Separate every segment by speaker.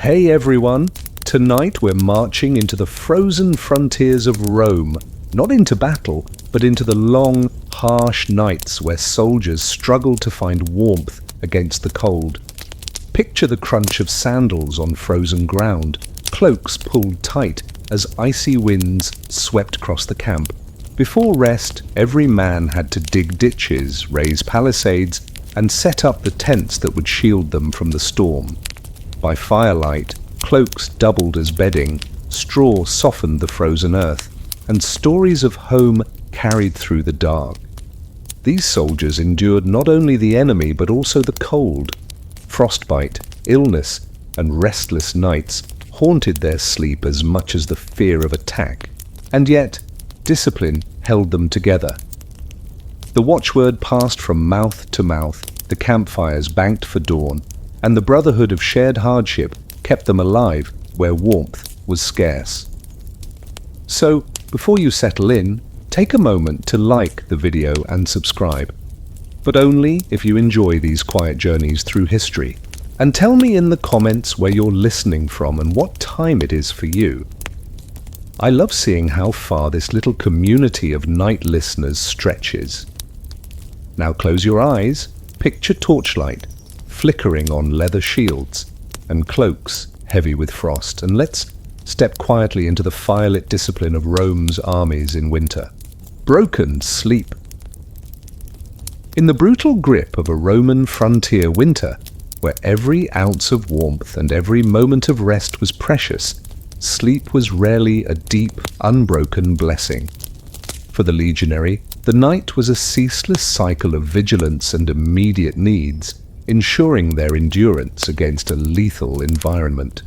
Speaker 1: Hey everyone! Tonight we're marching into the frozen frontiers of Rome, not into battle, but into the long, harsh nights where soldiers struggle to find warmth against the cold. Picture the crunch of sandals on frozen ground, cloaks pulled tight as icy winds swept across the camp. Before rest, every man had to dig ditches, raise palisades, and set up the tents that would shield them from the storm. By firelight, cloaks doubled as bedding, straw softened the frozen earth, and stories of home carried through the dark. These soldiers endured not only the enemy but also the cold. Frostbite, illness, and restless nights haunted their sleep as much as the fear of attack. And yet, discipline held them together. The watchword passed from mouth to mouth, the campfires banked for dawn, and the brotherhood of shared hardship kept them alive where warmth was scarce. So, before you settle in, take a moment to like the video and subscribe. But only if you enjoy these quiet journeys through history. And tell me in the comments where you're listening from and what time it is for you. I love seeing how far this little community of night listeners stretches. Now close your eyes, picture torchlight flickering on leather shields and cloaks heavy with frost, and let's step quietly into the firelit discipline of Rome's armies in winter. Broken sleep. In the brutal grip of a Roman frontier winter, where every ounce of warmth and every moment of rest was precious, sleep was rarely a deep, unbroken blessing. For the legionary, the night was a ceaseless cycle of vigilance and immediate needs, ensuring their endurance against a lethal environment.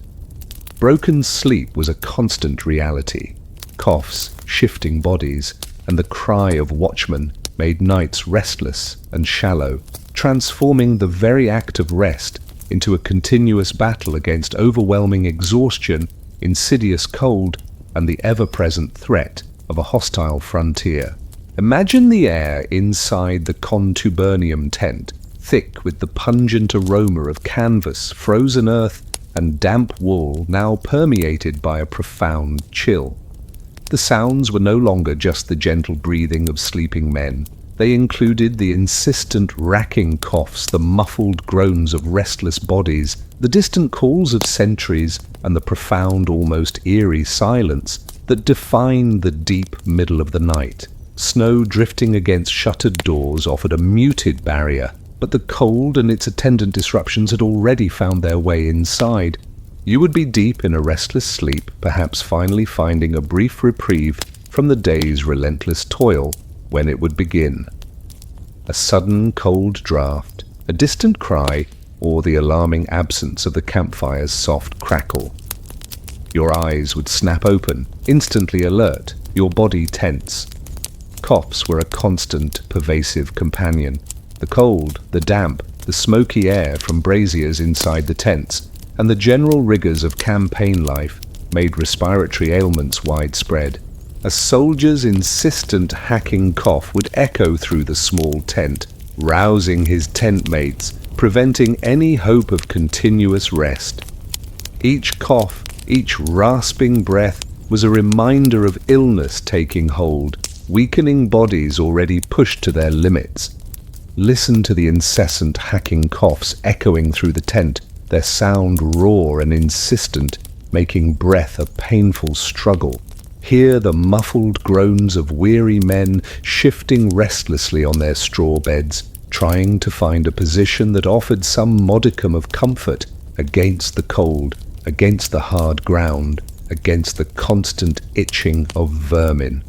Speaker 1: Broken sleep was a constant reality. Coughs, shifting bodies, and the cry of watchmen made nights restless and shallow, transforming the very act of rest into a continuous battle against overwhelming exhaustion, insidious cold, and the ever-present threat of a hostile frontier. Imagine the air inside the contubernium tent, thick with the pungent aroma of canvas, frozen earth, and damp wool now permeated by a profound chill. The sounds were no longer just the gentle breathing of sleeping men. They included the insistent racking coughs, the muffled groans of restless bodies, the distant calls of sentries, and the profound, almost eerie silence that defined the deep middle of the night. Snow drifting against shuttered doors offered a muted barrier, but the cold and its attendant disruptions had already found their way inside. You would be deep in a restless sleep, perhaps finally finding a brief reprieve from the day's relentless toil, when it would begin. A sudden cold draft, a distant cry, or the alarming absence of the campfire's soft crackle. Your eyes would snap open, instantly alert, your body tense. Coughs were a constant, pervasive companion. The cold, the damp, the smoky air from braziers inside the tents, and the general rigors of campaign life made respiratory ailments widespread. A soldier's insistent hacking cough would echo through the small tent, rousing his tent mates, preventing any hope of continuous rest. Each cough, each rasping breath was a reminder of illness taking hold, weakening bodies already pushed to their limits. Listen to the incessant hacking coughs echoing through the tent, their sound raw and insistent, making breath a painful struggle. Hear the muffled groans of weary men shifting restlessly on their straw beds, trying to find a position that offered some modicum of comfort against the cold, against the hard ground, against the constant itching of vermin.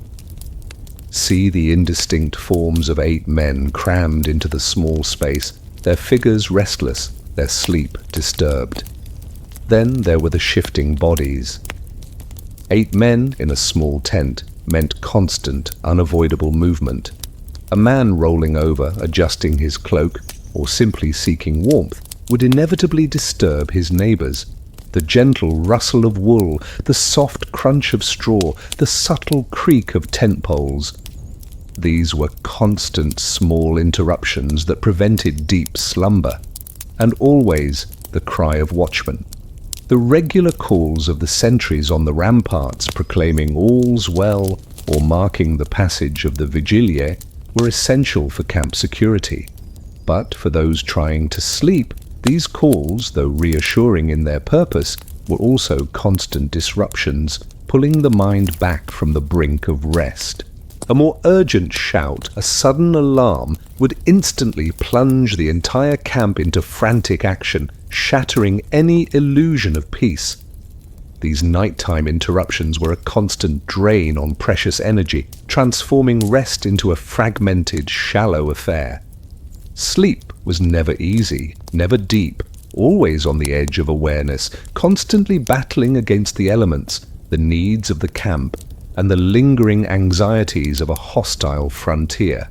Speaker 1: See the indistinct forms of 8 men crammed into the small space, their figures restless, their sleep disturbed. Then there were the shifting bodies. 8 men in a small tent meant constant, unavoidable movement. A man rolling over, adjusting his cloak, or simply seeking warmth would inevitably disturb his neighbors. The gentle rustle of wool, the soft crunch of straw, the subtle creak of tent poles. These were constant small interruptions that prevented deep slumber, and always the cry of watchmen. The regular calls of the sentries on the ramparts proclaiming all's well or marking the passage of the Vigilie were essential for camp security. But for those trying to sleep, these calls, though reassuring in their purpose, were also constant disruptions, pulling the mind back from the brink of rest. A more urgent shout, a sudden alarm, would instantly plunge the entire camp into frantic action, shattering any illusion of peace. These nighttime interruptions were a constant drain on precious energy, transforming rest into a fragmented, shallow affair. Sleep was never easy, never deep, always on the edge of awareness, constantly battling against the elements, the needs of the camp, and the lingering anxieties of a hostile frontier.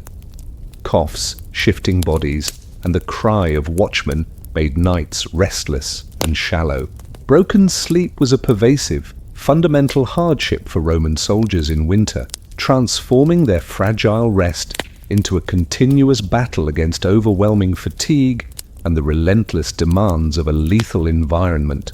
Speaker 1: Coughs, shifting bodies, and the cry of watchmen made nights restless and shallow. Broken sleep was a pervasive, fundamental hardship for Roman soldiers in winter, transforming their fragile rest into a continuous battle against overwhelming fatigue and the relentless demands of a lethal environment.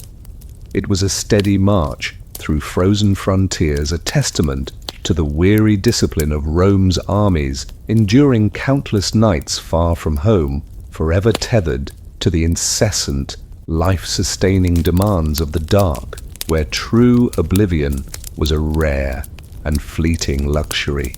Speaker 1: It was a steady march through frozen frontiers, a testament to the weary discipline of Rome's armies, enduring countless nights far from home, forever tethered to the incessant, life-sustaining demands of the dark, where true oblivion was a rare and fleeting luxury.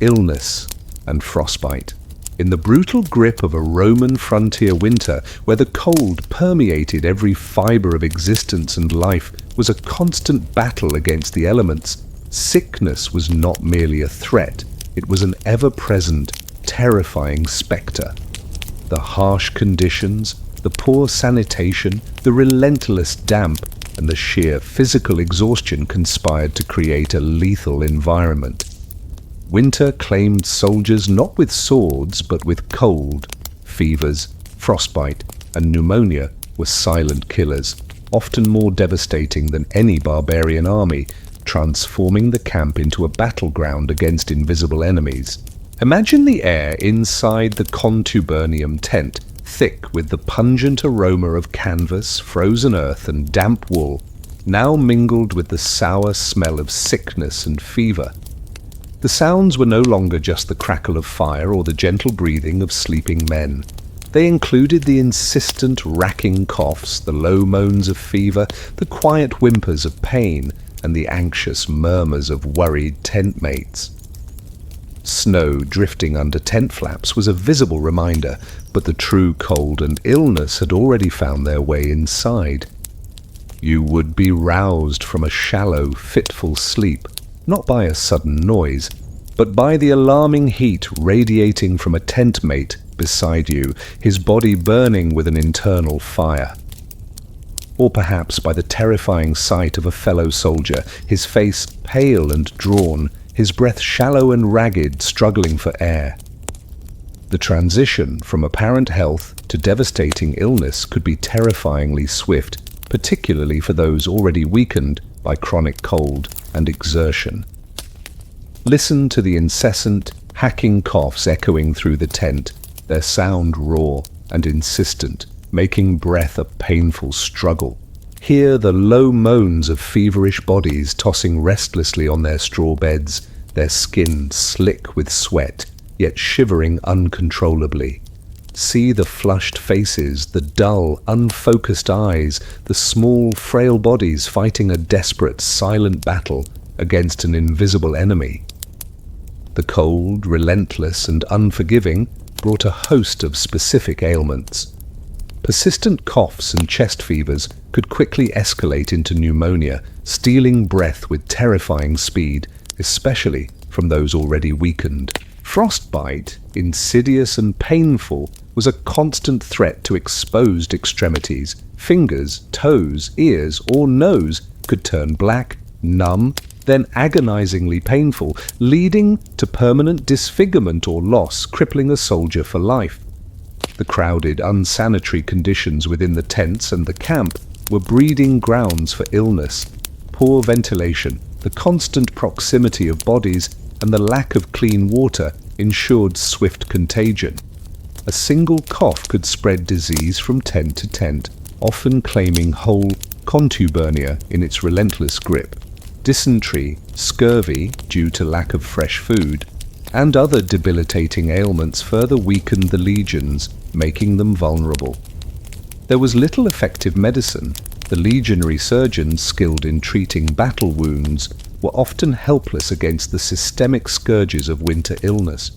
Speaker 1: Illness and frostbite. In the brutal grip of a Roman frontier winter, where the cold permeated every fiber of existence and life, was a constant battle against the elements. Sickness was not merely a threat, it was an ever-present, terrifying spectre. The harsh conditions, the poor sanitation, the relentless damp, and the sheer physical exhaustion conspired to create a lethal environment. Winter claimed soldiers not with swords, but with cold. Fevers, frostbite, and pneumonia were silent killers, often more devastating than any barbarian army, transforming the camp into a battleground against invisible enemies. Imagine the air inside the contubernum tent, thick with the pungent aroma of canvas, frozen earth, and damp wool, now mingled with the sour smell of sickness and fever. The sounds were no longer just the crackle of fire or the gentle breathing of sleeping men. They included the insistent racking coughs, the low moans of fever, the quiet whimpers of pain, and the anxious murmurs of worried tent mates. Snow drifting under tent flaps was a visible reminder, but the true cold and illness had already found their way inside. You would be roused from a shallow, fitful sleep, not by a sudden noise, but by the alarming heat radiating from a tent mate beside you, his body burning with an internal fire. Or perhaps by the terrifying sight of a fellow soldier, his face pale and drawn, his breath shallow and ragged, struggling for air. The transition from apparent health to devastating illness could be terrifyingly swift, particularly for those already weakened by chronic cold and exertion. Listen to the incessant, hacking coughs echoing through the tent, their sound raw and insistent, making breath a painful struggle. Hear the low moans of feverish bodies tossing restlessly on their straw beds, their skin slick with sweat, yet shivering uncontrollably. See the flushed faces, the dull, unfocused eyes, the small, frail bodies fighting a desperate, silent battle against an invisible enemy. The cold, relentless, and unforgiving brought a host of specific ailments. Persistent coughs and chest fevers could quickly escalate into pneumonia, stealing breath with terrifying speed, especially from those already weakened. Frostbite, insidious and painful, was a constant threat to exposed extremities. Fingers, toes, ears, or nose could turn black, numb, then agonizingly painful, leading to permanent disfigurement or loss, crippling a soldier for life. The crowded, unsanitary conditions within the tents and the camp were breeding grounds for illness. Poor ventilation, the constant proximity of bodies, and the lack of clean water ensured swift contagion. A single cough could spread disease from tent to tent, often claiming whole contubernia in its relentless grip, dysentery, scurvy due to lack of fresh food, and other debilitating ailments further weakened the legions, making them vulnerable. There was little effective medicine. The legionary surgeons skilled in treating battle wounds were often helpless against the systemic scourges of winter illness.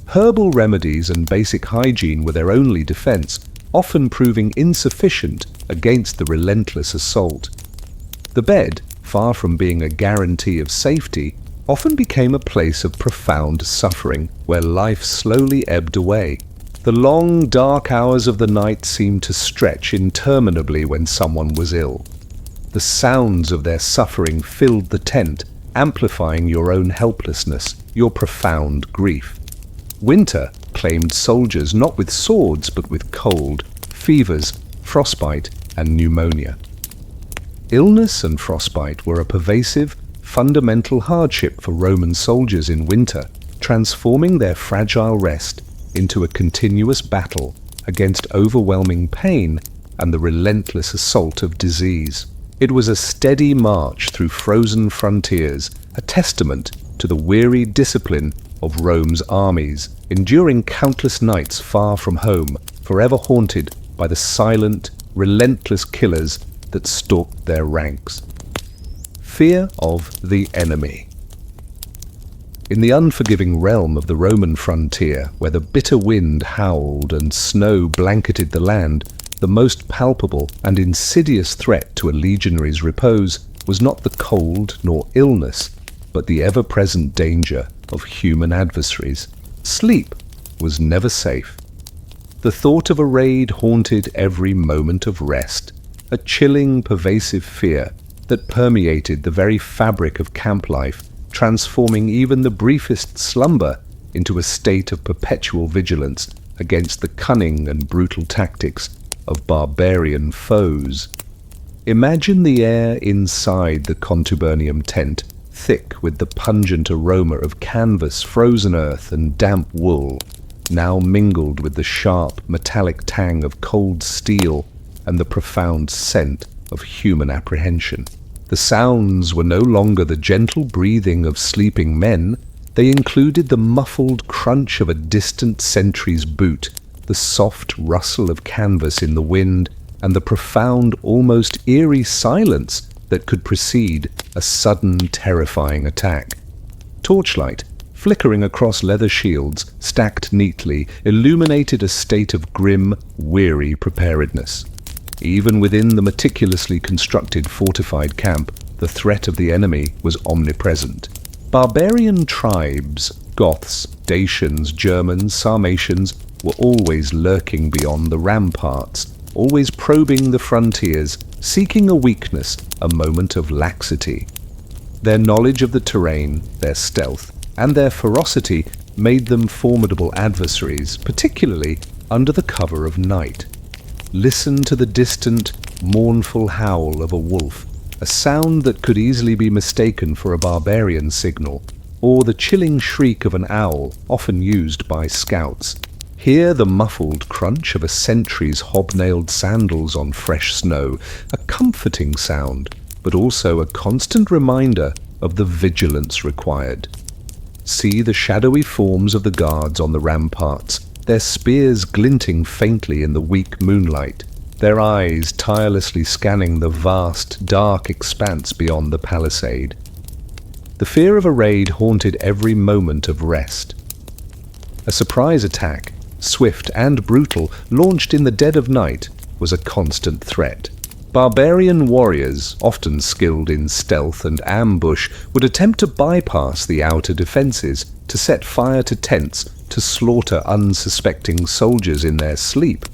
Speaker 1: Herbal remedies and basic hygiene were their only defense, often proving insufficient against the relentless assault. The bed, far from being a guarantee of safety, often became a place of profound suffering, where life slowly ebbed away. The long, dark hours of the night seemed to stretch interminably when someone was ill. The sounds of their suffering filled the tent, amplifying your own helplessness, your profound grief. Winter claimed soldiers not with swords but with cold, fevers, frostbite, and pneumonia. Illness and frostbite were a pervasive, fundamental hardship for Roman soldiers in winter, transforming their fragile rest into a continuous battle against overwhelming pain and the relentless assault of disease. It was a steady march through frozen frontiers, a testament to the weary discipline of Rome's armies, enduring countless nights far from home, forever haunted by the silent, relentless killers that stalked their ranks. Fear of the enemy. In the unforgiving realm of the Roman frontier, where the bitter wind howled and snow blanketed the land, the most palpable and insidious threat to a legionary's repose was not the cold nor illness, but the ever-present danger of human adversaries. Sleep was never safe. The thought of a raid haunted every moment of rest, a chilling, pervasive fear that permeated the very fabric of camp life, transforming even the briefest slumber into a state of perpetual vigilance against the cunning and brutal tactics of barbarian foes. Imagine the air inside the contubernium tent, thick with the pungent aroma of canvas, frozen earth, and damp wool, now mingled with the sharp, metallic tang of cold steel and the profound scent of human apprehension. The sounds were no longer the gentle breathing of sleeping men. They included the muffled crunch of a distant sentry's boot, the soft rustle of canvas in the wind, and the profound, almost eerie silence that could precede a sudden, terrifying attack. Torchlight, flickering across leather shields, stacked neatly, illuminated a state of grim, weary preparedness. Even within the meticulously constructed fortified camp, the threat of the enemy was omnipresent. Barbarian tribes, Goths, Dacians, Germans, Sarmatians, were always lurking beyond the ramparts, always probing the frontiers, seeking a weakness, a moment of laxity. Their knowledge of the terrain, their stealth, and their ferocity made them formidable adversaries, particularly under the cover of night. Listen to the distant, mournful howl of a wolf, a sound that could easily be mistaken for a barbarian signal, or the chilling shriek of an owl, often used by scouts. Hear the muffled crunch of a sentry's hobnailed sandals on fresh snow, a comforting sound, but also a constant reminder of the vigilance required. See the shadowy forms of the guards on the ramparts, their spears glinting faintly in the weak moonlight, their eyes tirelessly scanning the vast, dark expanse beyond the palisade. The fear of a raid haunted every moment of rest. A surprise attack, swift and brutal, launched in the dead of night, was a constant threat. Barbarian warriors, often skilled in stealth and ambush, would attempt to bypass the outer defenses, to set fire to tents, to slaughter unsuspecting soldiers in their sleep.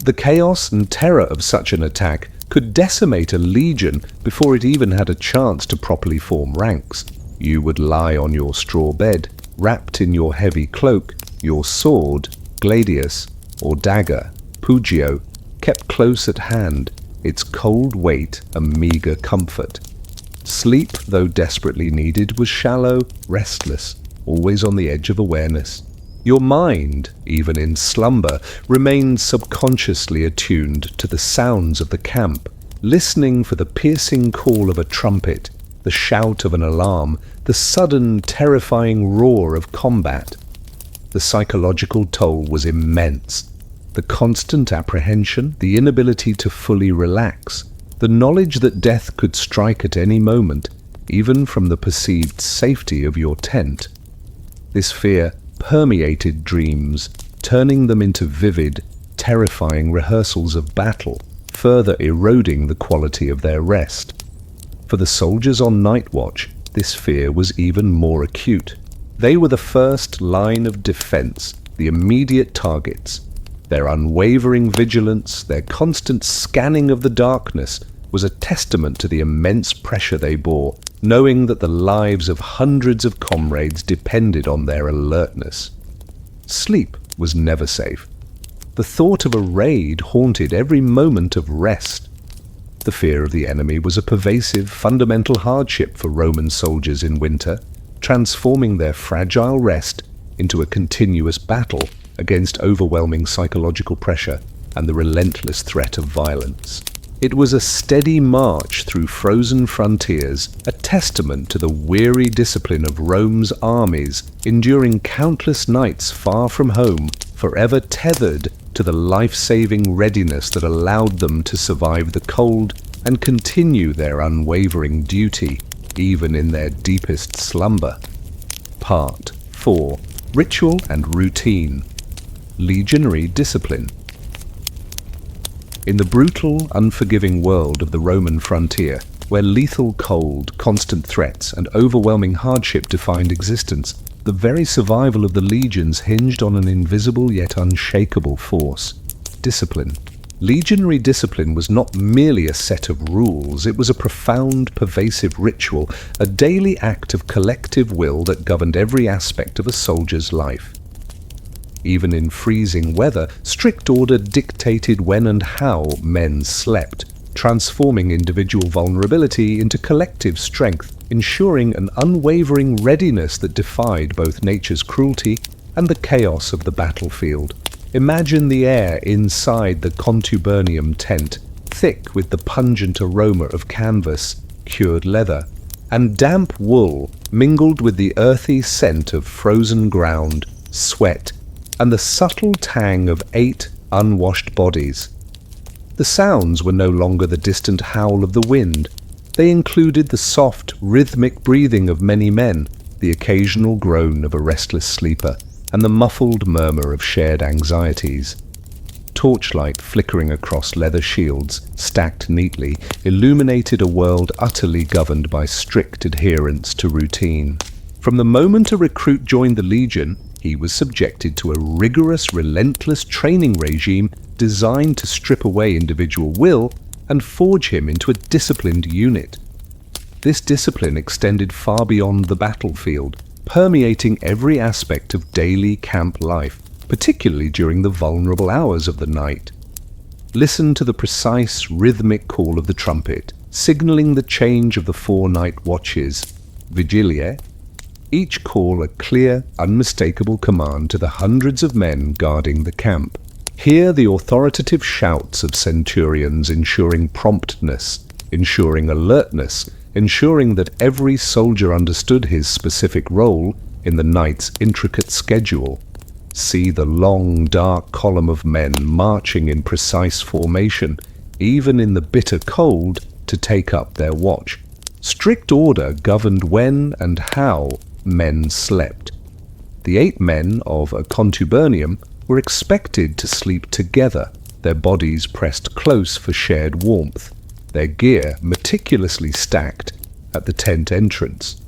Speaker 1: The chaos and terror of such an attack could decimate a legion before it even had a chance to properly form ranks. You would lie on your straw bed, wrapped in your heavy cloak, your sword, gladius, or dagger, pugio, kept close at hand, its cold weight a meagre comfort. Sleep, though desperately needed, was shallow, restless, always on the edge of awareness. Your mind, even in slumber, remained subconsciously attuned to the sounds of the camp, listening for the piercing call of a trumpet, the shout of an alarm, the sudden, terrifying roar of combat. The psychological toll was immense. The constant apprehension, the inability to fully relax, the knowledge that death could strike at any moment, even from the perceived safety of your tent. This fear permeated dreams, turning them into vivid, terrifying rehearsals of battle, further eroding the quality of their rest. For the soldiers on night watch, this fear was even more acute. They were the first line of defense, the immediate targets. Their unwavering vigilance, their constant scanning of the darkness, was a testament to the immense pressure they bore, knowing that the lives of hundreds of comrades depended on their alertness. Sleep was never safe. The thought of a raid haunted every moment of rest. The fear of the enemy was a pervasive, fundamental hardship for Roman soldiers in winter, transforming their fragile rest into a continuous battle against overwhelming psychological pressure and the relentless threat of violence. It was a steady march through frozen frontiers, a testament to the weary discipline of Rome's armies, enduring countless nights far from home, forever tethered to the life-saving readiness that allowed them to survive the cold and continue their unwavering duty, even in their deepest slumber. Part 4. Ritual and Routine. Legionary Discipline. In the brutal, unforgiving world of the Roman frontier, where lethal cold, constant threats, and overwhelming hardship defined existence, the very survival of the legions hinged on an invisible yet unshakable force: discipline. Legionary discipline was not merely a set of rules, it was a profound, pervasive ritual, a daily act of collective will that governed every aspect of a soldier's life. Even in freezing weather, strict order dictated when and how men slept, transforming individual vulnerability into collective strength, ensuring an unwavering readiness that defied both nature's cruelty and the chaos of the battlefield. Imagine the air inside the contubernium tent, thick with the pungent aroma of canvas, cured leather, and damp wool mingled with the earthy scent of frozen ground, sweat, and the subtle tang of 8 unwashed bodies. The sounds were no longer the distant howl of the wind. They included the soft, rhythmic breathing of many men, the occasional groan of a restless sleeper, and the muffled murmur of shared anxieties. Torchlight flickering across leather shields, stacked neatly, illuminated a world utterly governed by strict adherence to routine. From the moment a recruit joined the Legion, he was subjected to a rigorous, relentless training regime designed to strip away individual will and forge him into a disciplined unit. This discipline extended far beyond the battlefield, permeating every aspect of daily camp life, particularly during the vulnerable hours of the night. Listen to the precise, rhythmic call of the trumpet, signaling the change of the 4 night watches, vigiliae, each call a clear, unmistakable command to the hundreds of men guarding the camp. Hear the authoritative shouts of centurions ensuring promptness, ensuring alertness, ensuring that every soldier understood his specific role in the night's intricate schedule. See the long, dark column of men marching in precise formation, even in the bitter cold, to take up their watch. Strict order governed when and how men slept. The 8 men of a contubernium were expected to sleep together, their bodies pressed close for shared warmth, their gear meticulously stacked at the tent entrance.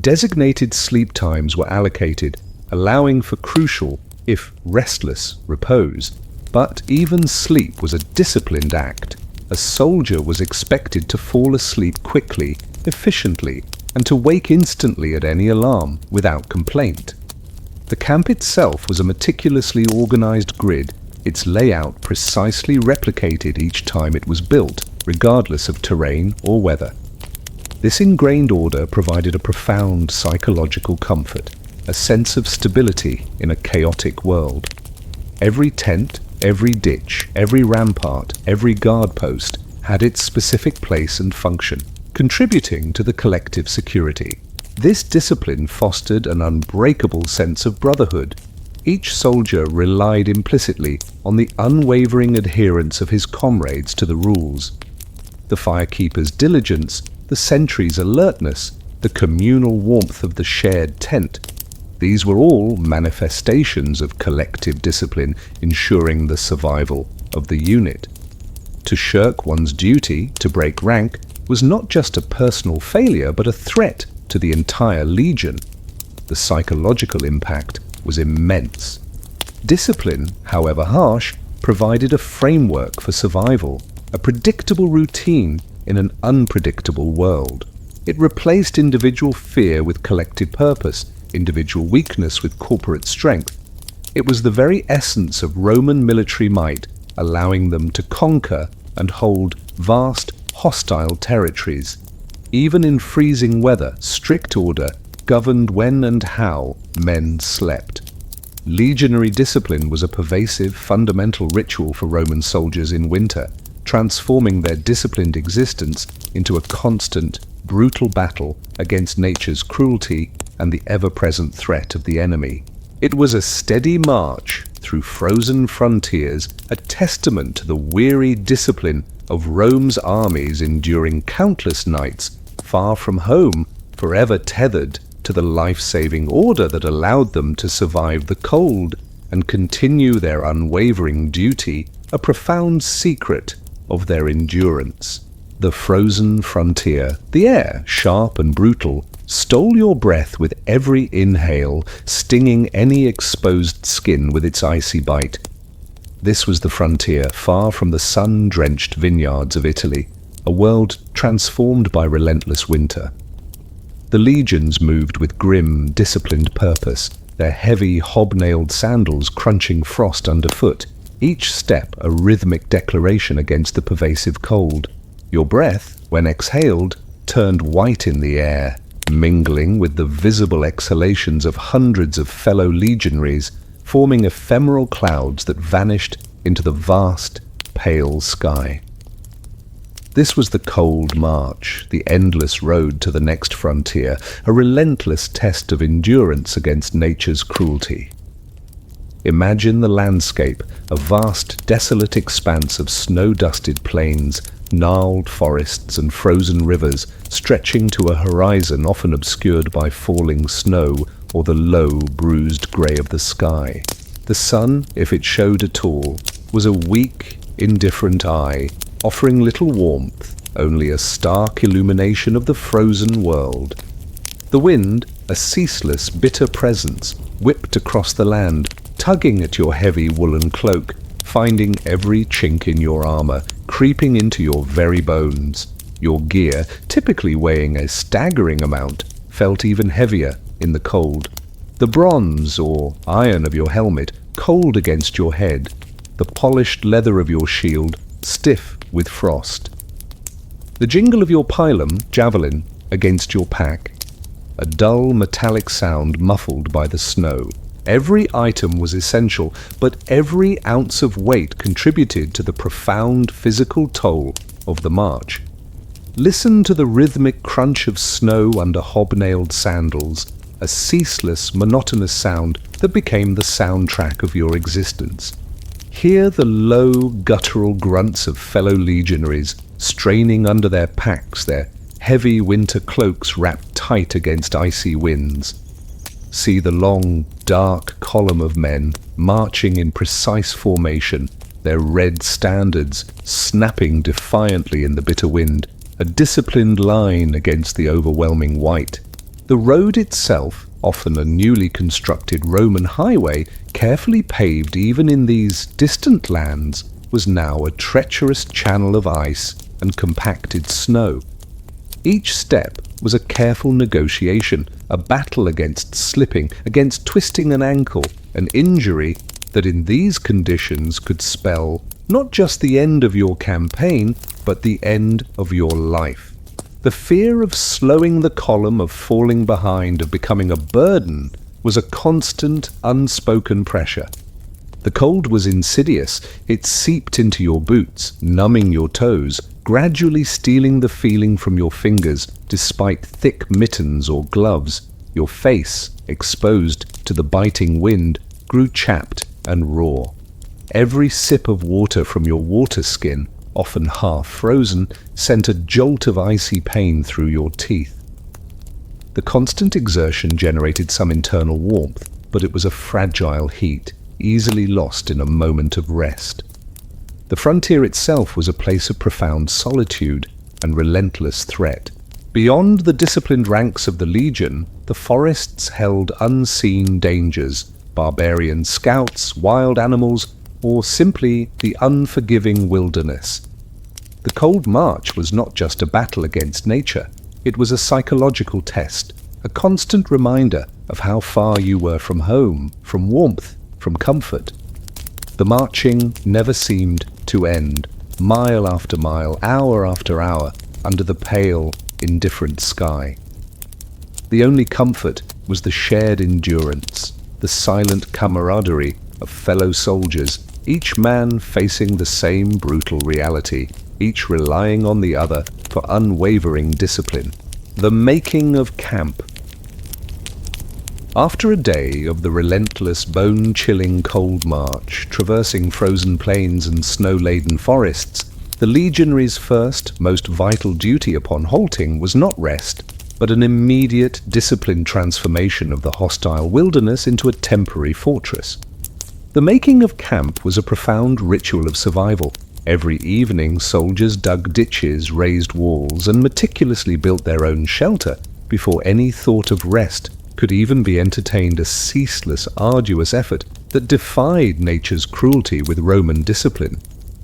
Speaker 1: Designated sleep times were allocated, allowing for crucial, if restless, repose. But even sleep was a disciplined act. A soldier was expected to fall asleep quickly, efficiently, and to wake instantly at any alarm, without complaint. The camp itself was a meticulously organized grid, its layout precisely replicated each time it was built, regardless of terrain or weather. This ingrained order provided a profound psychological comfort, a sense of stability in a chaotic world. Every tent, every ditch, every rampart, every guard post had its specific place and function, contributing to the collective security. This discipline fostered an unbreakable sense of brotherhood. Each soldier relied implicitly on the unwavering adherence of his comrades to the rules. The firekeeper's diligence, the sentry's alertness, the communal warmth of the shared tent. These were all manifestations of collective discipline ensuring the survival of the unit. To shirk one's duty, to break rank, was not just a personal failure but a threat to the entire legion. The psychological impact was immense. Discipline, however harsh, provided a framework for survival, a predictable routine in an unpredictable world. It replaced individual fear with collective purpose, individual weakness with corporate strength. It was the very essence of Roman military might, allowing them to conquer and hold vast, hostile territories. Even in freezing weather, strict order governed when and how men slept. Legionary discipline was a pervasive, fundamental ritual for Roman soldiers in winter, transforming their disciplined existence into a constant, brutal battle against nature's cruelty and the ever-present threat of the enemy. It was a steady march through frozen frontiers, a testament to the weary discipline of Rome's armies enduring countless nights far from home, forever tethered to the life-saving order that allowed them to survive the cold and continue their unwavering duty, a profound secret of their endurance. The frozen frontier, the air, sharp and brutal, stole your breath with every inhale, stinging any exposed skin with its icy bite. This was the frontier, far from the sun-drenched vineyards of Italy, a world transformed by relentless winter. The legions moved with grim, disciplined purpose, their heavy, hobnailed sandals crunching frost underfoot, each step a rhythmic declaration against the pervasive cold. Your breath, when exhaled, turned white in the air, mingling with the visible exhalations of hundreds of fellow legionaries, forming ephemeral clouds that vanished into the vast, pale sky. This was the cold march, the endless road to the next frontier, a relentless test of endurance against nature's cruelty. Imagine the landscape, a vast, desolate expanse of snow-dusted plains, gnarled forests and frozen rivers stretching to a horizon often obscured by falling snow or the low, bruised grey of the sky. The sun, if it showed at all, was a weak, indifferent eye, offering little warmth, only a stark illumination of the frozen world. The wind, a ceaseless, bitter presence, whipped across the land, tugging at your heavy woolen cloak, finding every chink in your armor, creeping into your very bones. Your gear, typically weighing a staggering amount, felt even heavier in the cold. The bronze or iron of your helmet cold against your head, the polished leather of your shield stiff with frost. The jingle of your pilum, javelin, against your pack, a dull metallic sound muffled by the snow. Every item was essential, but every ounce of weight contributed to the profound physical toll of the march. Listen to the rhythmic crunch of snow under hobnailed sandals, a ceaseless, monotonous sound that became the soundtrack of your existence. Hear the low, guttural grunts of fellow legionaries straining under their packs, their heavy winter cloaks wrapped tight against icy winds. See the long, dark column of men marching in precise formation, their red standards snapping defiantly in the bitter wind, a disciplined line against the overwhelming white. The road itself, often a newly constructed Roman highway, carefully paved even in these distant lands, was now a treacherous channel of ice and compacted snow. Each step was a careful negotiation, a battle against slipping, against twisting an ankle, an injury that in these conditions could spell not just the end of your campaign, but the end of your life. The fear of slowing the column, of falling behind, of becoming a burden, was a constant, unspoken pressure. The cold was insidious. It seeped into your boots, numbing your toes, gradually stealing the feeling from your fingers despite thick mittens or gloves. Your face, exposed to the biting wind, grew chapped and raw. Every sip of water from your water skin, often half frozen, sent a jolt of icy pain through your teeth. The constant exertion generated some internal warmth, but it was a fragile heat, easily lost in a moment of rest. The frontier itself was a place of profound solitude and relentless threat. Beyond the disciplined ranks of the legion, the forests held unseen dangers, barbarian scouts, wild animals, or simply the unforgiving wilderness. The cold march was not just a battle against nature, it was a psychological test, a constant reminder of how far you were from home, from warmth, from comfort. The marching never seemed to end, mile after mile, hour after hour, under the pale, indifferent sky. The only comfort was the shared endurance, the silent camaraderie of fellow soldiers, each man facing the same brutal reality, each relying on the other for unwavering discipline. The making of camp. After a day of the relentless, bone-chilling cold march, traversing frozen plains and snow-laden forests, the legionaries' first, most vital duty upon halting was not rest, but an immediate, disciplined transformation of the hostile wilderness into a temporary fortress. The making of camp was a profound ritual of survival. Every evening, soldiers dug ditches, raised walls, and meticulously built their own shelter before any thought of rest could even be entertained, a ceaseless, arduous effort that defied nature's cruelty with Roman discipline.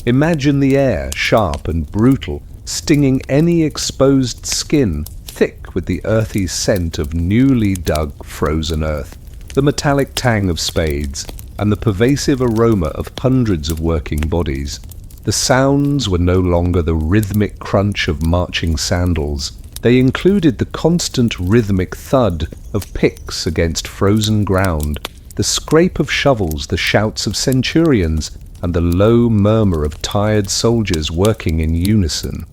Speaker 1: Imagine the air, sharp and brutal, stinging any exposed skin, thick with the earthy scent of newly dug frozen earth, the metallic tang of spades, and the pervasive aroma of hundreds of working bodies. The sounds were no longer the rhythmic crunch of marching sandals. They included the constant rhythmic thud of picks against frozen ground, the scrape of shovels, the shouts of centurions, and the low murmur of tired soldiers working in unison.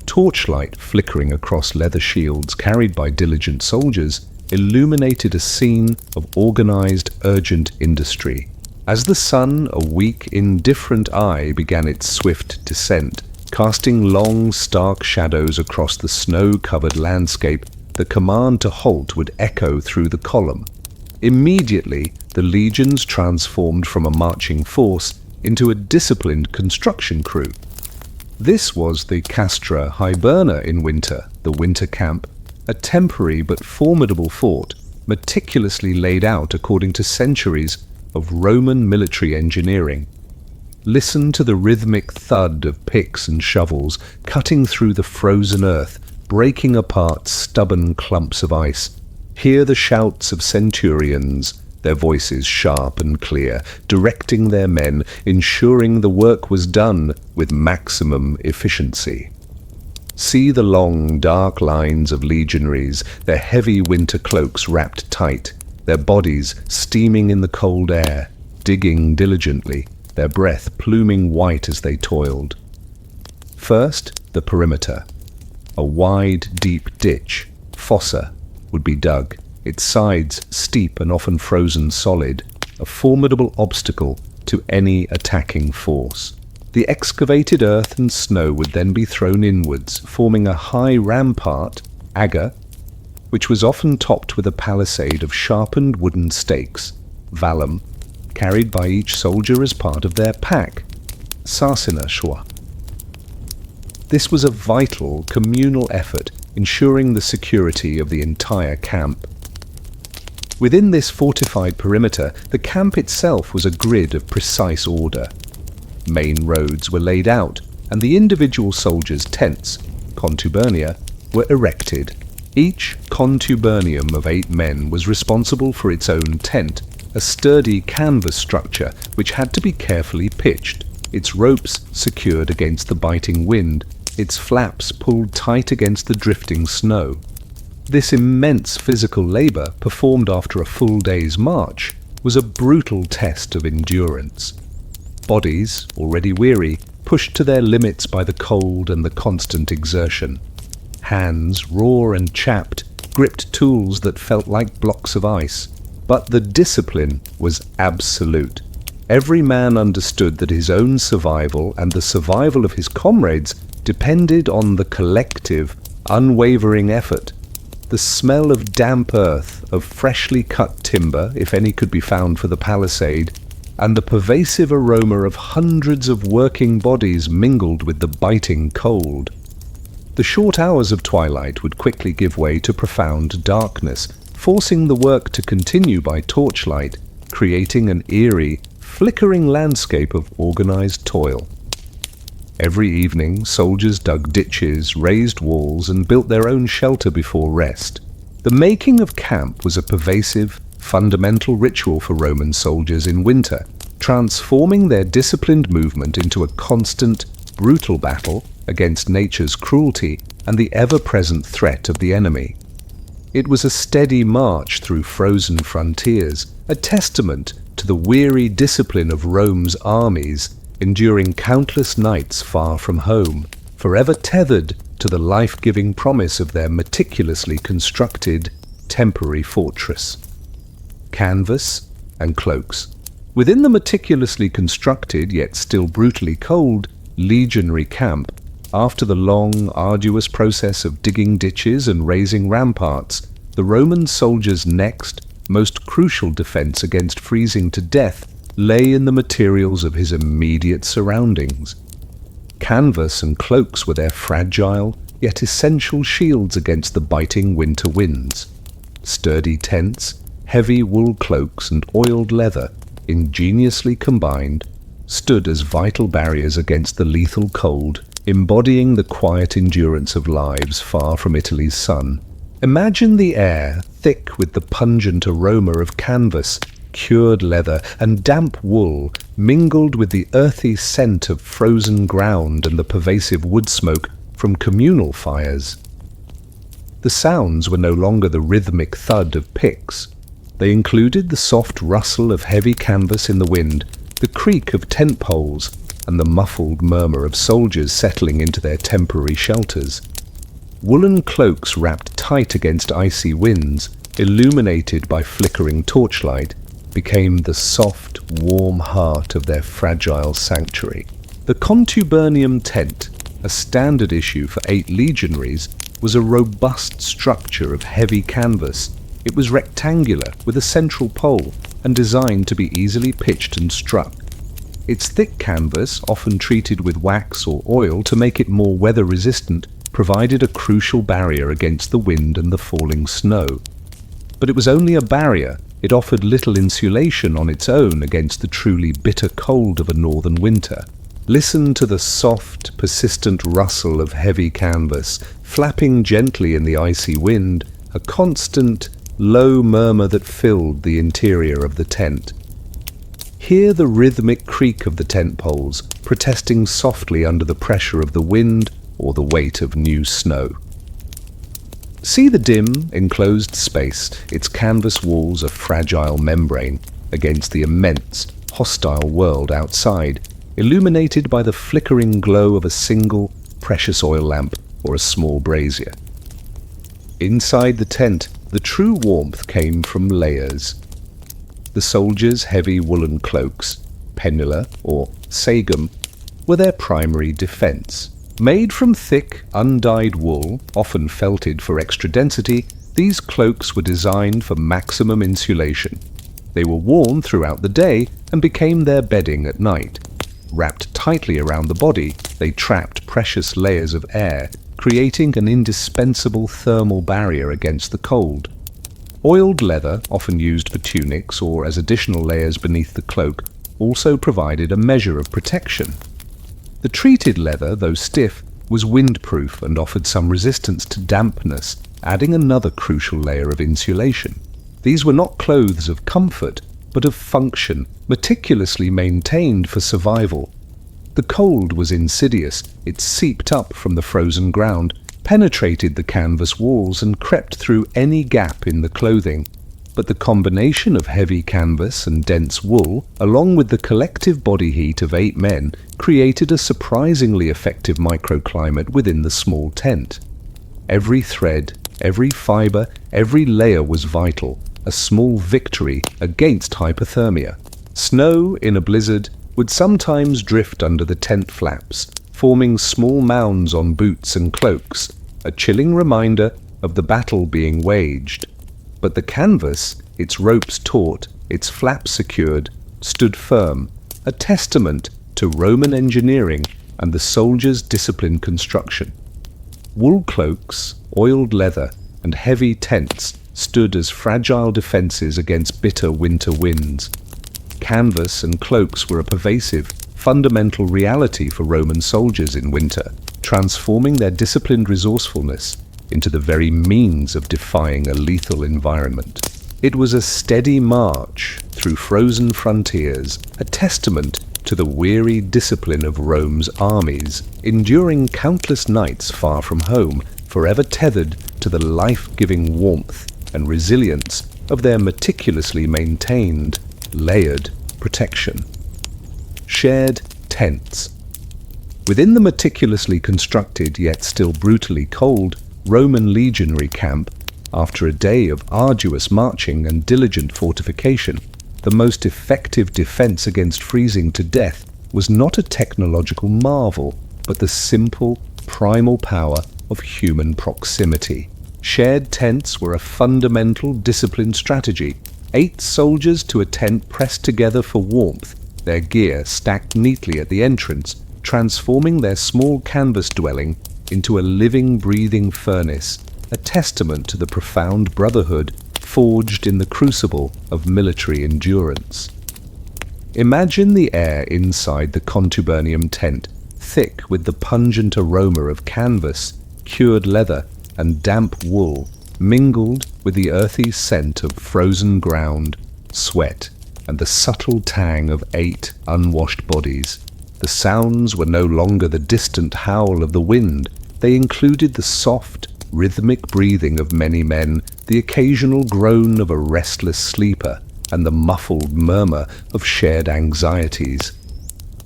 Speaker 1: Torchlight flickering across leather shields carried by diligent soldiers illuminated a scene of organized, urgent industry. As the sun, a weak, indifferent eye, began its swift descent, casting long, stark shadows across the snow-covered landscape, the command to halt would echo through the column. Immediately, the legions transformed from a marching force into a disciplined construction crew. This was the Castra Hiberna in winter, the winter camp, a temporary but formidable fort, meticulously laid out according to centuries of Roman military engineering. Listen to the rhythmic thud of picks and shovels cutting through the frozen earth, breaking apart stubborn clumps of ice. Hear the shouts of centurions, their voices sharp and clear, directing their men, ensuring the work was done with maximum efficiency. See the long, dark lines of legionaries, their heavy winter cloaks wrapped tight, their bodies steaming in the cold air, digging diligently, their breath pluming white as they toiled. First, the perimeter. A wide, deep ditch, fossa, would be dug, its sides steep and often frozen solid, a formidable obstacle to any attacking force. The excavated earth and snow would then be thrown inwards, forming a high rampart, agger, which was often topped with a palisade of sharpened wooden stakes, vallum, carried by each soldier as part of their pack, sarcina schwa. This was a vital communal effort ensuring the security of the entire camp. Within this fortified perimeter, the camp itself was a grid of precise order. Main roads were laid out, and the individual soldiers' tents, contubernia, were erected. Each contubernium of 8 men was responsible for its own tent, a sturdy canvas structure which had to be carefully pitched, its ropes secured against the biting wind, its flaps pulled tight against the drifting snow. This immense physical labor, performed after a full day's march, was a brutal test of endurance. Bodies, already weary, pushed to their limits by the cold and the constant exertion. Hands, raw and chapped, gripped tools that felt like blocks of ice. But the discipline was absolute. Every man understood that his own survival and the survival of his comrades depended on the collective, unwavering effort. The smell of damp earth, of freshly cut timber, if any could be found for the palisade, and the pervasive aroma of hundreds of working bodies mingled with the biting cold. The short hours of twilight would quickly give way to profound darkness, forcing the work to continue by torchlight, creating an eerie, flickering landscape of organized toil. Every evening, soldiers dug ditches, raised walls, and built their own shelter before rest. The making of camp was a pervasive, fundamental ritual for Roman soldiers in winter, transforming their disciplined movement into a constant, brutal battle against nature's cruelty and the ever-present threat of the enemy. It was a steady march through frozen frontiers, a testament to the weary discipline of Rome's armies, enduring countless nights far from home, forever tethered to the life-giving promise of their meticulously constructed, temporary fortress. Canvas and cloaks. Within the meticulously constructed, yet still brutally cold, legionary camp, after the long, arduous process of digging ditches and raising ramparts, the Roman soldier's next, most crucial defense against freezing to death lay in the materials of his immediate surroundings. Canvas and cloaks were their fragile, yet essential shields against the biting winter winds. Sturdy tents, heavy wool cloaks, and oiled leather, ingeniously combined, stood as vital barriers against the lethal cold, embodying the quiet endurance of lives far from Italy's sun. Imagine the air thick with the pungent aroma of canvas, cured leather, and damp wool, mingled with the earthy scent of frozen ground and the pervasive wood smoke from communal fires. The sounds were no longer the rhythmic thud of picks. They included the soft rustle of heavy canvas in the wind, the creak of tent poles, and the muffled murmur of soldiers settling into their temporary shelters. Woolen cloaks wrapped tight against icy winds, illuminated by flickering torchlight, became the soft, warm heart of their fragile sanctuary. The contubernium tent, a standard issue for 8 legionaries, was a robust structure of heavy canvas. It was rectangular, with a central pole, and designed to be easily pitched and struck. Its thick canvas, often treated with wax or oil to make it more weather-resistant, provided a crucial barrier against the wind and the falling snow. But it was only a barrier. It offered little insulation on its own against the truly bitter cold of a northern winter. Listen to the soft, persistent rustle of heavy canvas, flapping gently in the icy wind, a constant, low murmur that filled the interior of the tent. Hear the rhythmic creak of the tent poles, protesting softly under the pressure of the wind or the weight of new snow. See the dim, enclosed space, its canvas walls a fragile membrane against the immense, hostile world outside, illuminated by the flickering glow of a single precious oil lamp or a small brazier. Inside the tent, the true warmth came from layers. The soldiers' heavy woolen cloaks, pennula or sagum, were their primary defense. Made from thick, undyed wool, often felted for extra density, these cloaks were designed for maximum insulation. They were worn throughout the day and became their bedding at night. Wrapped tightly around the body, they trapped precious layers of air, creating an indispensable thermal barrier against the cold. Oiled leather, often used for tunics or as additional layers beneath the cloak, also provided a measure of protection. The treated leather, though stiff, was windproof and offered some resistance to dampness, adding another crucial layer of insulation. These were not clothes of comfort, but of function, meticulously maintained for survival. The cold was insidious. It seeped up from the frozen ground, penetrated the canvas walls, and crept through any gap in the clothing. But the combination of heavy canvas and dense wool, along with the collective body heat of 8 men, created a surprisingly effective microclimate within the small tent. Every thread, every fiber, every layer was vital, a small victory against hypothermia. Snow in a blizzard would sometimes drift under the tent flaps, forming small mounds on boots and cloaks, a chilling reminder of the battle being waged. But the canvas, its ropes taut, its flaps secured, stood firm, a testament to Roman engineering and the soldiers' disciplined construction. Wool cloaks, oiled leather, and heavy tents stood as fragile defenses against bitter winter winds. Canvas and cloaks were a pervasive, fundamental reality for Roman soldiers in winter, transforming their disciplined resourcefulness into the very means of defying a lethal environment. It was a steady march through frozen frontiers, a testament to the weary discipline of Rome's armies, enduring countless nights far from home, forever tethered to the life-giving warmth and resilience of their meticulously maintained, layered protection. Shared tents. Within the meticulously constructed yet still brutally cold Roman legionary camp, after a day of arduous marching and diligent fortification, the most effective defense against freezing to death was not a technological marvel, but the simple, primal power of human proximity. Shared tents were a fundamental discipline strategy. 8 soldiers to a tent pressed together for warmth, their gear stacked neatly at the entrance, transforming their small canvas dwelling into a living, breathing furnace, a testament to the profound brotherhood forged in the crucible of military endurance. Imagine the air inside the contubernium tent, thick with the pungent aroma of canvas, cured leather, and damp wool, mingled with the earthy scent of frozen ground, sweat, and the subtle tang of 8 unwashed bodies. The sounds were no longer the distant howl of the wind. They included the soft, rhythmic breathing of many men, the occasional groan of a restless sleeper, and the muffled murmur of shared anxieties.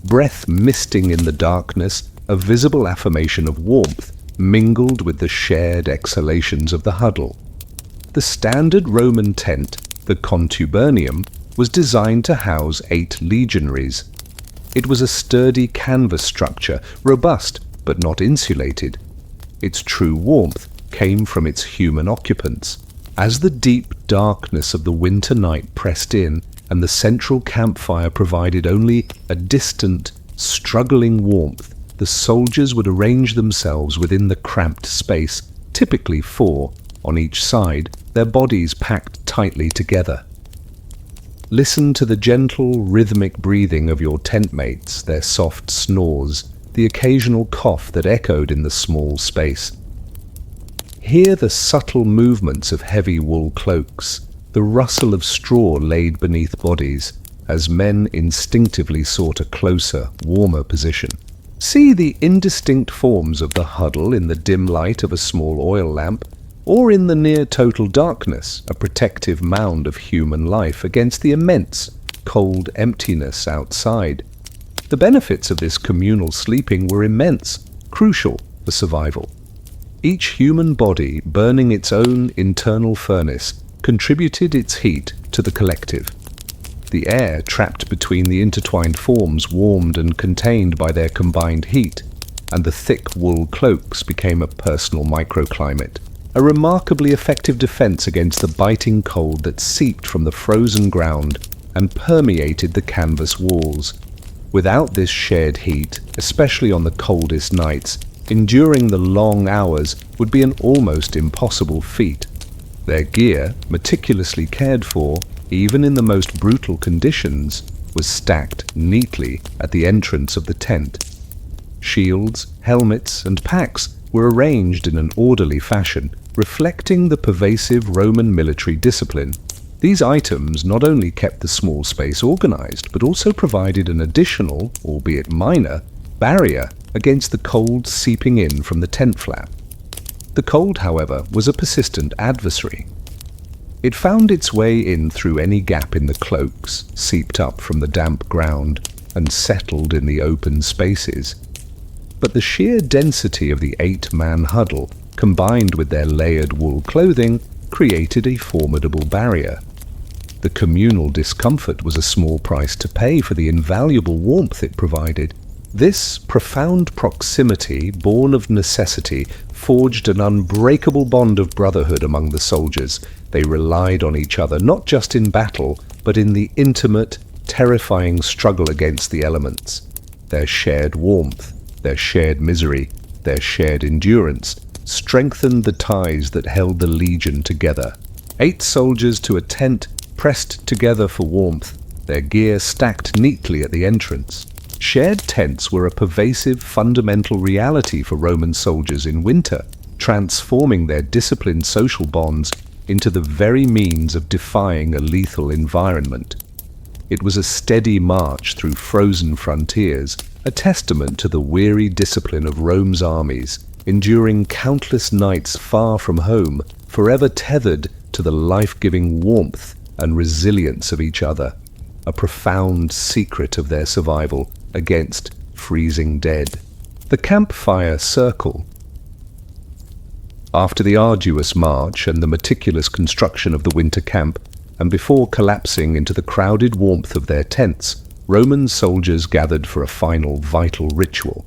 Speaker 1: Breath misting in the darkness, a visible affirmation of warmth, mingled with the shared exhalations of the huddle. The standard Roman tent, the contubernium, was designed to house 8 legionaries. It was a sturdy canvas structure, robust but not insulated. Its true warmth came from its human occupants. As the deep darkness of the winter night pressed in, and the central campfire provided only a distant, struggling warmth, the soldiers would arrange themselves within the cramped space, typically 4 on each side, their bodies packed tightly together. Listen to the gentle, rhythmic breathing of your tent mates, their soft snores, the occasional cough that echoed in the small space. Hear the subtle movements of heavy wool cloaks, the rustle of straw laid beneath bodies, as men instinctively sought a closer, warmer position. See the indistinct forms of the huddle in the dim light of a small oil lamp, or in the near-total darkness, a protective mound of human life against the immense, cold emptiness outside. The benefits of this communal sleeping were immense, crucial for survival. Each human body, burning its own internal furnace, contributed its heat to the collective. The air trapped between the intertwined forms warmed and contained by their combined heat, and the thick wool cloaks became a personal microclimate, a remarkably effective defense against the biting cold that seeped from the frozen ground and permeated the canvas walls. Without this shared heat, especially on the coldest nights, enduring the long hours would be an almost impossible feat. Their gear, meticulously cared for, even in the most brutal conditions, was stacked neatly at the entrance of the tent. Shields, helmets, and packs were arranged in an orderly fashion, reflecting the pervasive Roman military discipline. These items not only kept the small space organized, but also provided an additional, albeit minor, barrier against the cold seeping in from the tent flap. The cold, however, was a persistent adversary. It found its way in through any gap in the cloaks, seeped up from the damp ground, and settled in the open spaces. But the sheer density of the 8-man huddle, combined with their layered wool clothing, created a formidable barrier. The communal discomfort was a small price to pay for the invaluable warmth it provided. This profound proximity, born of necessity, forged an unbreakable bond of brotherhood among the soldiers. They relied on each other not just in battle, but in the intimate, terrifying struggle against the elements. Their shared warmth, their shared misery, their shared endurance strengthened the ties that held the legion together. 8 soldiers to a tent, pressed together for warmth, their gear stacked neatly at the entrance. Shared tents were a pervasive, fundamental reality for Roman soldiers in winter, transforming their disciplined social bonds into the very means of defying a lethal environment. It was a steady march through frozen frontiers, a testament to the weary discipline of Rome's armies, enduring countless nights far from home, forever tethered to the life-giving warmth and resilience of each other, a profound secret of their survival against freezing dead. The campfire circle. After the arduous march and the meticulous construction of the winter camp, and before collapsing into the crowded warmth of their tents, Roman soldiers gathered for a final vital ritual.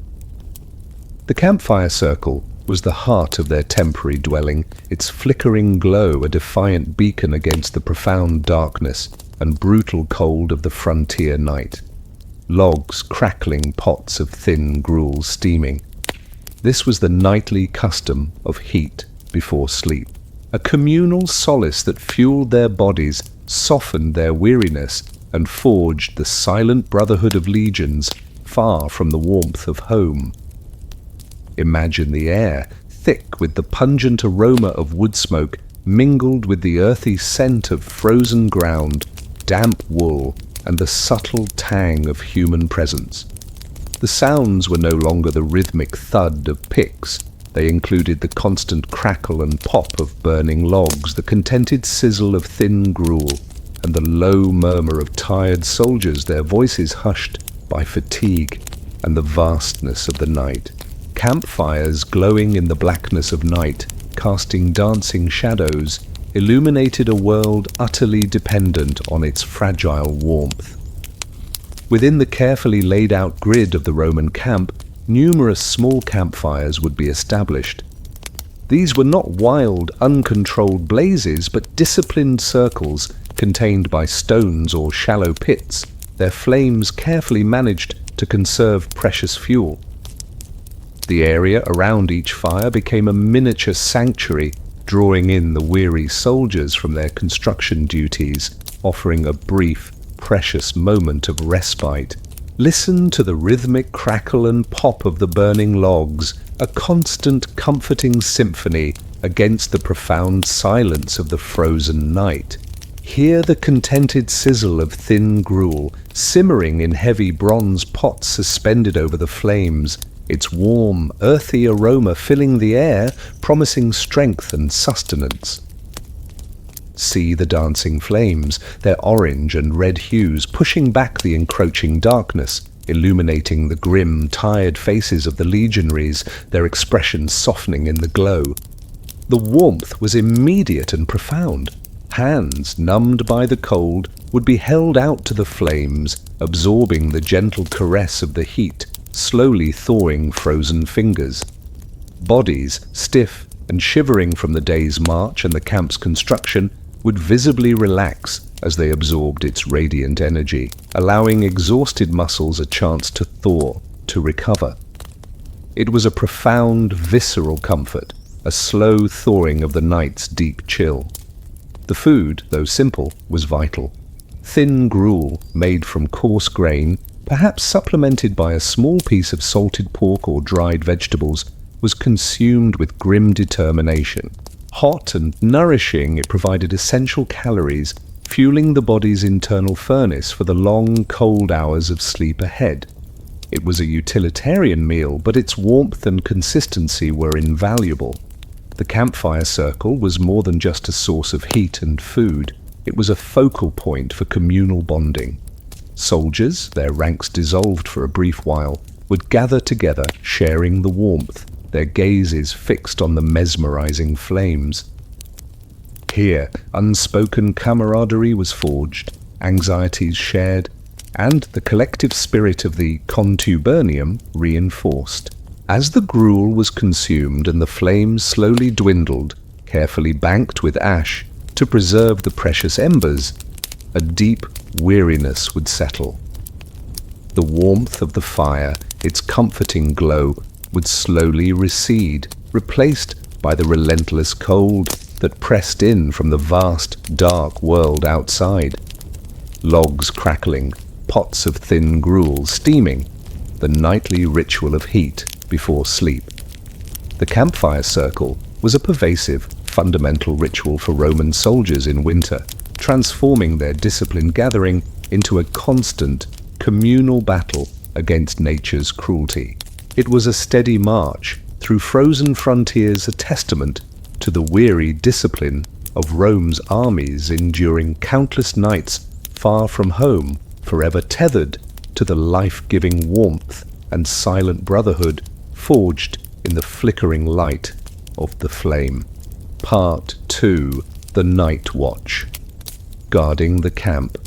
Speaker 1: The campfire circle was the heart of their temporary dwelling, its flickering glow a defiant beacon against the profound darkness and brutal cold of the frontier night. Logs crackling, pots of thin gruel steaming. This was the nightly custom of heat before sleep, a communal solace that fueled their bodies, softened their weariness, and forged the silent brotherhood of legions far from the warmth of home. Imagine the air, thick with the pungent aroma of wood smoke, mingled with the earthy scent of frozen ground, damp wool, and the subtle tang of human presence. The sounds were no longer the rhythmic thud of picks. They included the constant crackle and pop of burning logs, the contented sizzle of thin gruel, and the low murmur of tired soldiers, their voices hushed by fatigue and the vastness of the night. Campfires glowing in the blackness of night, casting dancing shadows, illuminated a world utterly dependent on its fragile warmth. Within the carefully laid-out grid of the Roman camp, numerous small campfires would be established. These were not wild, uncontrolled blazes, but disciplined circles contained by stones or shallow pits, their flames carefully managed to conserve precious fuel. The area around each fire became a miniature sanctuary, drawing in the weary soldiers from their construction duties, offering a brief, precious moment of respite. Listen to the rhythmic crackle and pop of the burning logs, a constant, comforting symphony against the profound silence of the frozen night. Hear the contented sizzle of thin gruel, simmering in heavy bronze pots suspended over the flames, its warm, earthy aroma filling the air, promising strength and sustenance. See the dancing flames, their orange and red hues pushing back the encroaching darkness, illuminating the grim, tired faces of the legionaries, their expressions softening in the glow. The warmth was immediate and profound. Hands, numbed by the cold, would be held out to the flames, absorbing the gentle caress of the heat, slowly thawing frozen fingers. Bodies, stiff and shivering from the day's march and the camp's construction, would visibly relax as they absorbed its radiant energy, allowing exhausted muscles a chance to thaw, to recover. It was a profound, visceral comfort, a slow thawing of the night's deep chill. The food, though simple, was vital. Thin gruel, made from coarse grain, perhaps supplemented by a small piece of salted pork or dried vegetables, was consumed with grim determination. Hot and nourishing, it provided essential calories, fueling the body's internal furnace for the long, cold hours of sleep ahead. It was a utilitarian meal, but its warmth and consistency were invaluable. The campfire circle was more than just a source of heat and food. It was a focal point for communal bonding. Soldiers, their ranks dissolved for a brief while, would gather together, sharing the warmth, their gazes fixed on the mesmerizing flames. Here, unspoken camaraderie was forged, anxieties shared, and the collective spirit of the contubernium reinforced. As the gruel was consumed and the flames slowly dwindled, carefully banked with ash to preserve the precious embers, a deep weariness would settle. The warmth of the fire, its comforting glow, would slowly recede, replaced by the relentless cold that pressed in from the vast, dark world outside. Logs crackling, pots of thin gruel steaming, the nightly ritual of heat before sleep. The campfire circle was a pervasive, fundamental ritual for Roman soldiers in winter, transforming their disciplined gathering into a constant, communal battle against nature's cruelty. It was a steady march through frozen frontiers, a testament to the weary discipline of Rome's armies enduring countless nights far from home, forever tethered to the life-giving warmth and silent brotherhood forged in the flickering light of the flame. Part 2. The Night Watch. Guarding the camp.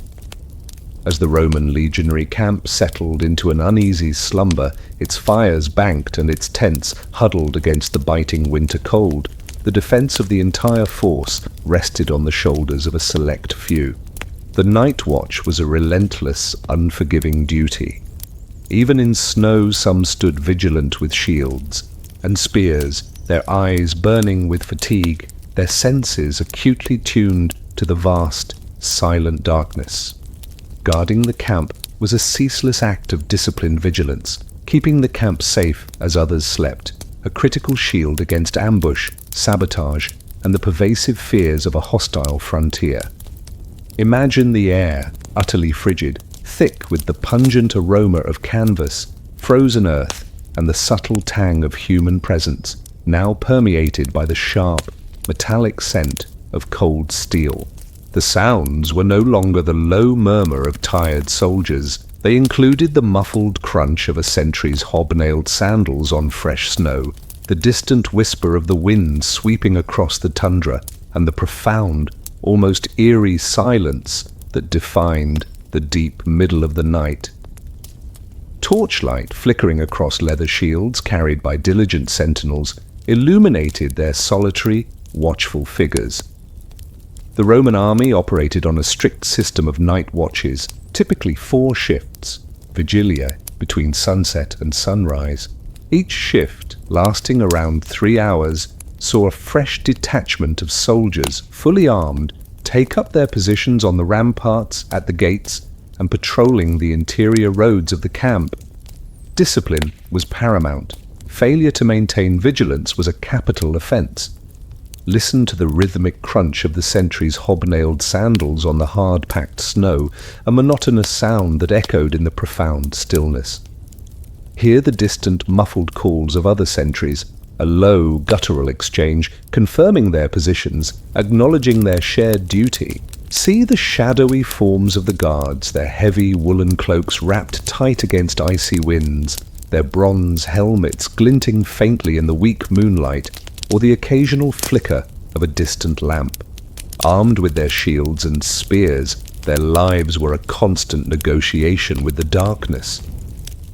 Speaker 1: As the Roman legionary camp settled into an uneasy slumber, its fires banked and its tents huddled against the biting winter cold, the defense of the entire force rested on the shoulders of a select few. The night watch was a relentless, unforgiving duty. Even in snow, some stood vigilant with shields and spears, their eyes burning with fatigue, their senses acutely tuned to the vast, silent darkness. Guarding the camp was a ceaseless act of disciplined vigilance, keeping the camp safe as others slept, a critical shield against ambush, sabotage, and the pervasive fears of a hostile frontier. Imagine the air, utterly frigid, thick with the pungent aroma of canvas, frozen earth, and the subtle tang of human presence, now permeated by the sharp, metallic scent of cold steel. The sounds were no longer the low murmur of tired soldiers. They included the muffled crunch of a sentry's hobnailed sandals on fresh snow, the distant whisper of the wind sweeping across the tundra, and the profound, almost eerie silence that defined the deep middle of the night. Torchlight flickering across leather shields carried by diligent sentinels illuminated their solitary, watchful figures. The Roman army operated on a strict system of night watches, typically 4 shifts, vigilia, between sunset and sunrise. Each shift, lasting around 3 hours, saw a fresh detachment of soldiers, fully armed, take up their positions on the ramparts, at the gates, and patrolling the interior roads of the camp. Discipline was paramount. Failure to maintain vigilance was a capital offense. Listen to the rhythmic crunch of the sentry's hobnailed sandals on the hard-packed snow, a monotonous sound that echoed in the profound stillness. Hear the distant, muffled calls of other sentries, a low, guttural exchange, confirming their positions, acknowledging their shared duty. See the shadowy forms of the guards, their heavy woolen cloaks wrapped tight against icy winds, their bronze helmets glinting faintly in the weak moonlight, or the occasional flicker of a distant lamp. Armed with their shields and spears, their lives were a constant negotiation with the darkness.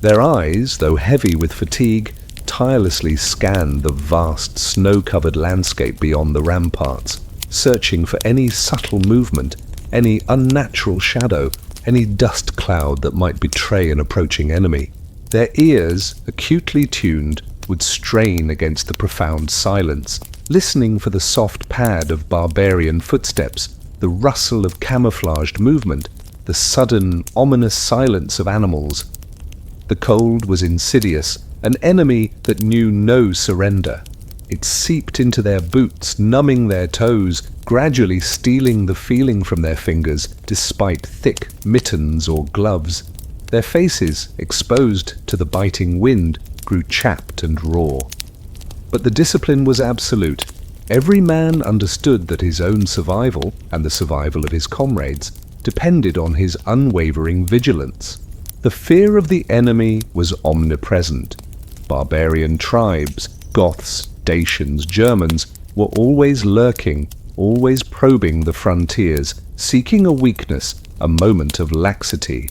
Speaker 1: Their eyes, though heavy with fatigue, tirelessly scanned the vast, snow-covered landscape beyond the ramparts, searching for any subtle movement, any unnatural shadow, any dust cloud that might betray an approaching enemy. Their ears, acutely tuned, would strain against the profound silence, listening for the soft pad of barbarian footsteps, the rustle of camouflaged movement, the sudden, ominous silence of animals. The cold was insidious, an enemy that knew no surrender. It seeped into their boots, numbing their toes, gradually stealing the feeling from their fingers, despite thick mittens or gloves. Their faces, exposed to the biting wind, grew chapped and raw. But the discipline was absolute. Every man understood that his own survival, and the survival of his comrades, depended on his unwavering vigilance. The fear of the enemy was omnipresent. Barbarian tribes, Goths, Dacians, Germans, were always lurking, always probing the frontiers, seeking a weakness, a moment of laxity.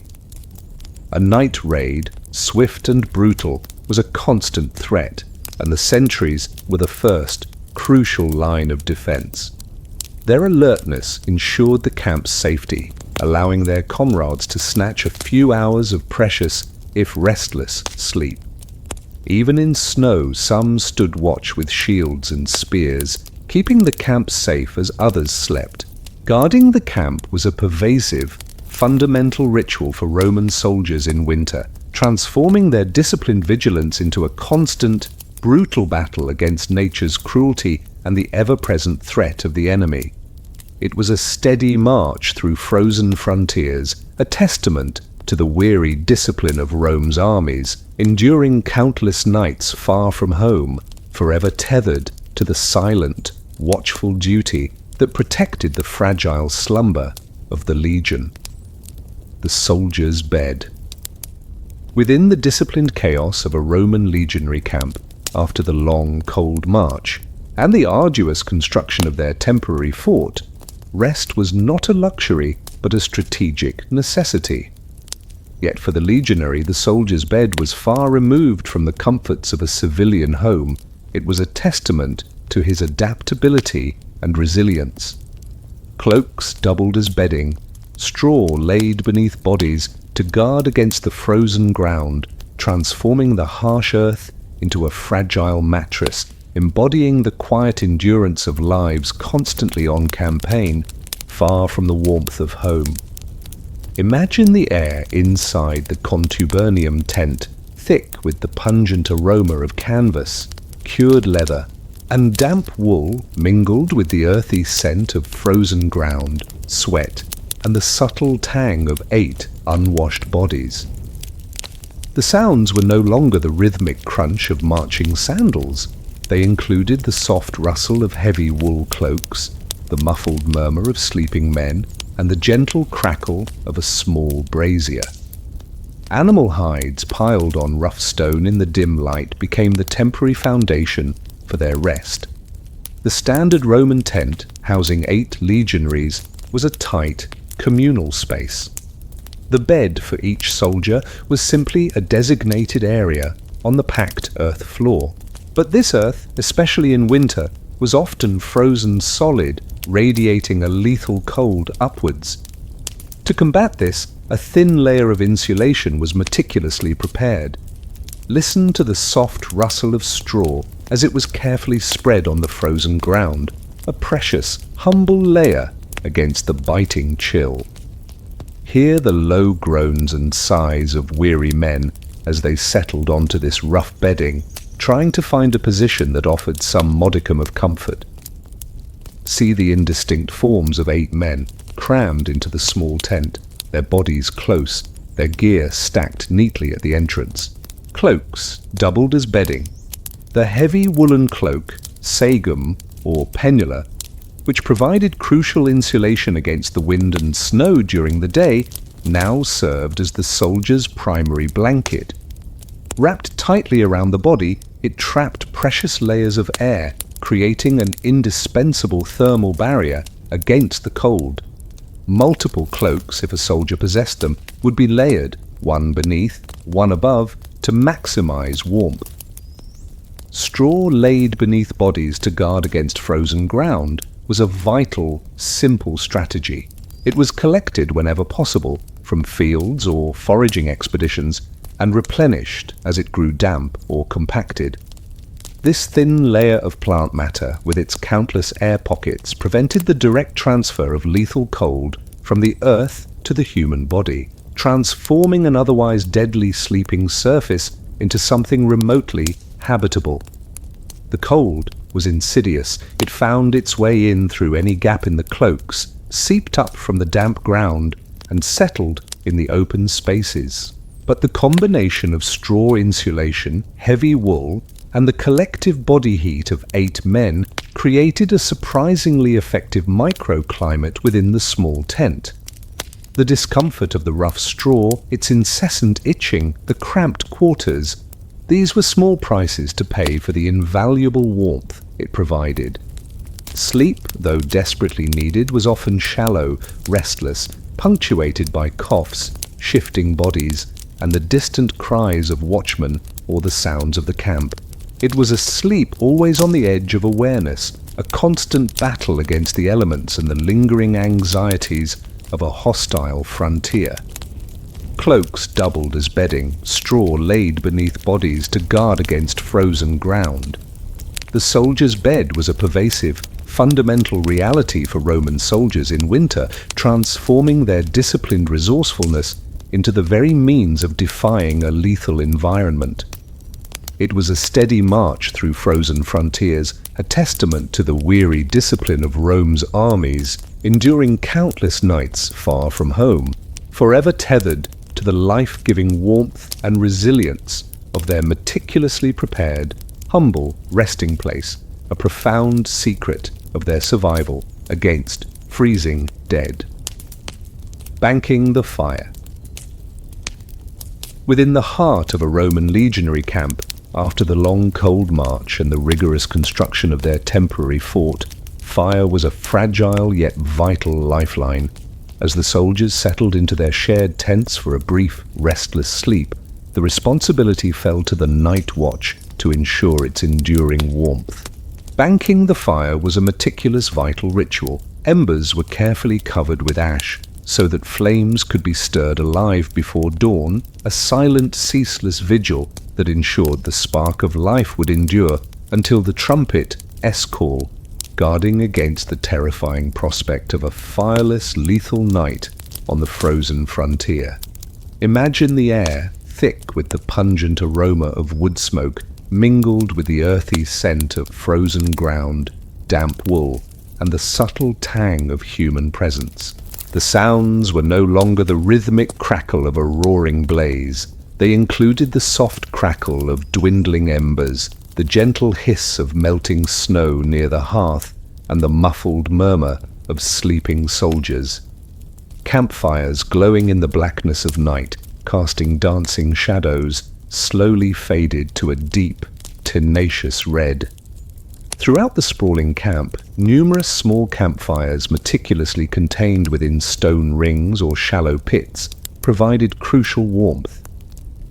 Speaker 1: A night raid, swift and brutal, was a constant threat, and the sentries were the first, crucial line of defense. Their alertness ensured the camp's safety, allowing their comrades to snatch a few hours of precious, if restless, sleep. Even in snow, some stood watch with shields and spears, keeping the camp safe as others slept. Guarding the camp was a pervasive, fundamental ritual for Roman soldiers in winter, transforming their disciplined vigilance into a constant, brutal battle against nature's cruelty and the ever-present threat of the enemy. It was a steady march through frozen frontiers, a testament to the weary discipline of Rome's armies, enduring countless nights far from home, forever tethered to the silent, watchful duty that protected the fragile slumber of the legion. The soldier's bed. Within the disciplined chaos of a Roman legionary camp, after the long, cold march, and the arduous construction of their temporary fort, rest was not a luxury, but a strategic necessity. Yet for the legionary, the soldier's bed was far removed from the comforts of a civilian home. It was a testament to his adaptability and resilience. Cloaks doubled as bedding, straw laid beneath bodies to guard against the frozen ground, transforming the harsh earth into a fragile mattress, embodying the quiet endurance of lives constantly on campaign, far from the warmth of home. Imagine the air inside the contubernium tent, thick with the pungent aroma of canvas, cured leather, and damp wool mingled with the earthy scent of frozen ground, sweat, and the subtle tang of 8 unwashed bodies. The sounds were no longer the rhythmic crunch of marching sandals. They included the soft rustle of heavy wool cloaks, the muffled murmur of sleeping men, and the gentle crackle of a small brazier. Animal hides piled on rough stone in the dim light became the temporary foundation for their rest. The standard Roman tent, housing 8 legionaries, was a tight, communal space. The bed for each soldier was simply a designated area on the packed earth floor. But this earth, especially in winter, was often frozen solid, radiating a lethal cold upwards. To combat this, a thin layer of insulation was meticulously prepared. Listen to the soft rustle of straw as it was carefully spread on the frozen ground, a precious, humble layer against the biting chill. Hear the low groans and sighs of weary men as they settled onto this rough bedding, trying to find a position that offered some modicum of comfort. See the indistinct forms of 8 men crammed into the small tent, their bodies close, their gear stacked neatly at the entrance. Cloaks doubled as bedding. The heavy woolen cloak, sagum or pennula, which provided crucial insulation against the wind and snow during the day, now served as the soldier's primary blanket. Wrapped tightly around the body, it trapped precious layers of air, creating an indispensable thermal barrier against the cold. Multiple cloaks, if a soldier possessed them, would be layered, one beneath, one above, to maximize warmth. Straw laid beneath bodies to guard against frozen ground was a vital, simple strategy. It was collected whenever possible from fields or foraging expeditions and replenished as it grew damp or compacted. This thin layer of plant matter, with its countless air pockets, prevented the direct transfer of lethal cold from the earth to the human body, transforming an otherwise deadly sleeping surface into something remotely habitable. The cold was insidious. It found its way in through any gap in the cloaks, seeped up from the damp ground, and settled in the open spaces. But the combination of straw insulation, heavy wool, and the collective body heat of 8 men created a surprisingly effective microclimate within the small tent. The discomfort of the rough straw, its incessant itching, the cramped quarters, these were small prices to pay for the invaluable warmth it provided. Sleep, though desperately needed, was often shallow, restless, punctuated by coughs, shifting bodies, and the distant cries of watchmen or the sounds of the camp. It was a sleep always on the edge of awareness, a constant battle against the elements and the lingering anxieties of a hostile frontier. Cloaks doubled as bedding, straw laid beneath bodies to guard against frozen ground. The soldier's bed was a pervasive, fundamental reality for Roman soldiers in winter, transforming their disciplined resourcefulness into the very means of defying a lethal environment. It was a steady march through frozen frontiers, a testament to the weary discipline of Rome's armies, enduring countless nights far from home, forever tethered to the life-giving warmth and resilience of their meticulously prepared, humble resting place, a profound secret of their survival against freezing dead. Banking the fire. Within the heart of a Roman legionary camp, after the long cold march and the rigorous construction of their temporary fort, fire was a fragile yet vital lifeline. As the soldiers settled into their shared tents for a brief, restless sleep, the responsibility fell to the night watch to ensure its enduring warmth. Banking the fire was a meticulous, vital ritual. Embers were carefully covered with ash, so that flames could be stirred alive before dawn, a silent, ceaseless vigil that ensured the spark of life would endure until the trumpet S-call, guarding against the terrifying prospect of a fireless, lethal night on the frozen frontier. Imagine the air, thick with the pungent aroma of wood smoke, mingled with the earthy scent of frozen ground, damp wool, and the subtle tang of human presence. The sounds were no longer the rhythmic crackle of a roaring blaze. They included the soft crackle of dwindling embers, the gentle hiss of melting snow near the hearth, and the muffled murmur of sleeping soldiers. Campfires glowing in the blackness of night, casting dancing shadows, slowly faded to a deep, tenacious red. Throughout the sprawling camp, numerous small campfires meticulously contained within stone rings or shallow pits provided crucial warmth.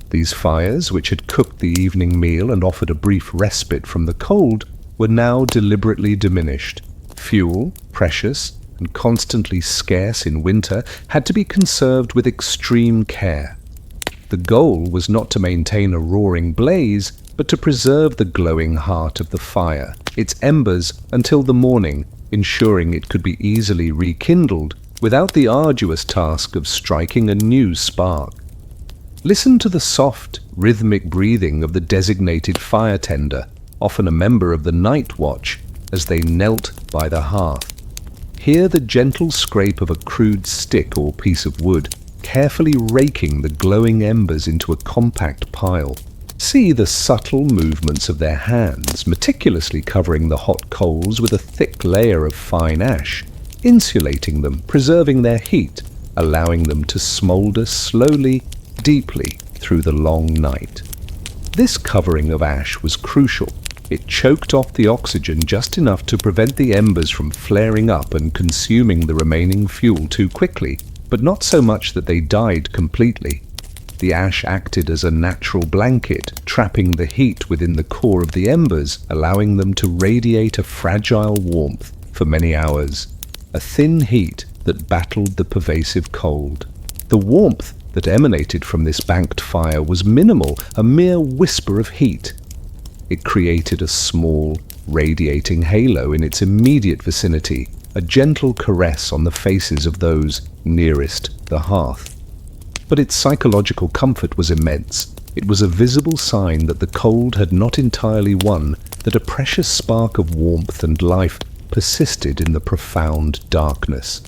Speaker 1: These fires, which had cooked the evening meal and offered a brief respite from the cold, were now deliberately diminished. Fuel, precious and constantly scarce in winter, had to be conserved with extreme care. The goal was not to maintain a roaring blaze, but to preserve the glowing heart of the fire, its embers, until the morning, ensuring it could be easily rekindled without the arduous task of striking a new spark. Listen to the soft, rhythmic breathing of the designated fire tender, often a member of the night watch, as they knelt by the hearth. Hear the gentle scrape of a crude stick or piece of wood, carefully raking the glowing embers into a compact pile. See the subtle movements of their hands, meticulously covering the hot coals with a thick layer of fine ash, insulating them, preserving their heat, allowing them to smolder slowly, deeply through the long night. This covering of ash was crucial. It choked off the oxygen just enough to prevent the embers from flaring up and consuming the remaining fuel too quickly, but not so much that they died completely. The ash acted as a natural blanket, trapping the heat within the core of the embers, allowing them to radiate a fragile warmth for many hours, a thin heat that battled the pervasive cold. The warmth that emanated from this banked fire was minimal, a mere whisper of heat. It created a small, radiating halo in its immediate vicinity, a gentle caress on the faces of those nearest the hearth. But its psychological comfort was immense. It was a visible sign that the cold had not entirely won, that a precious spark of warmth and life persisted in the profound darkness.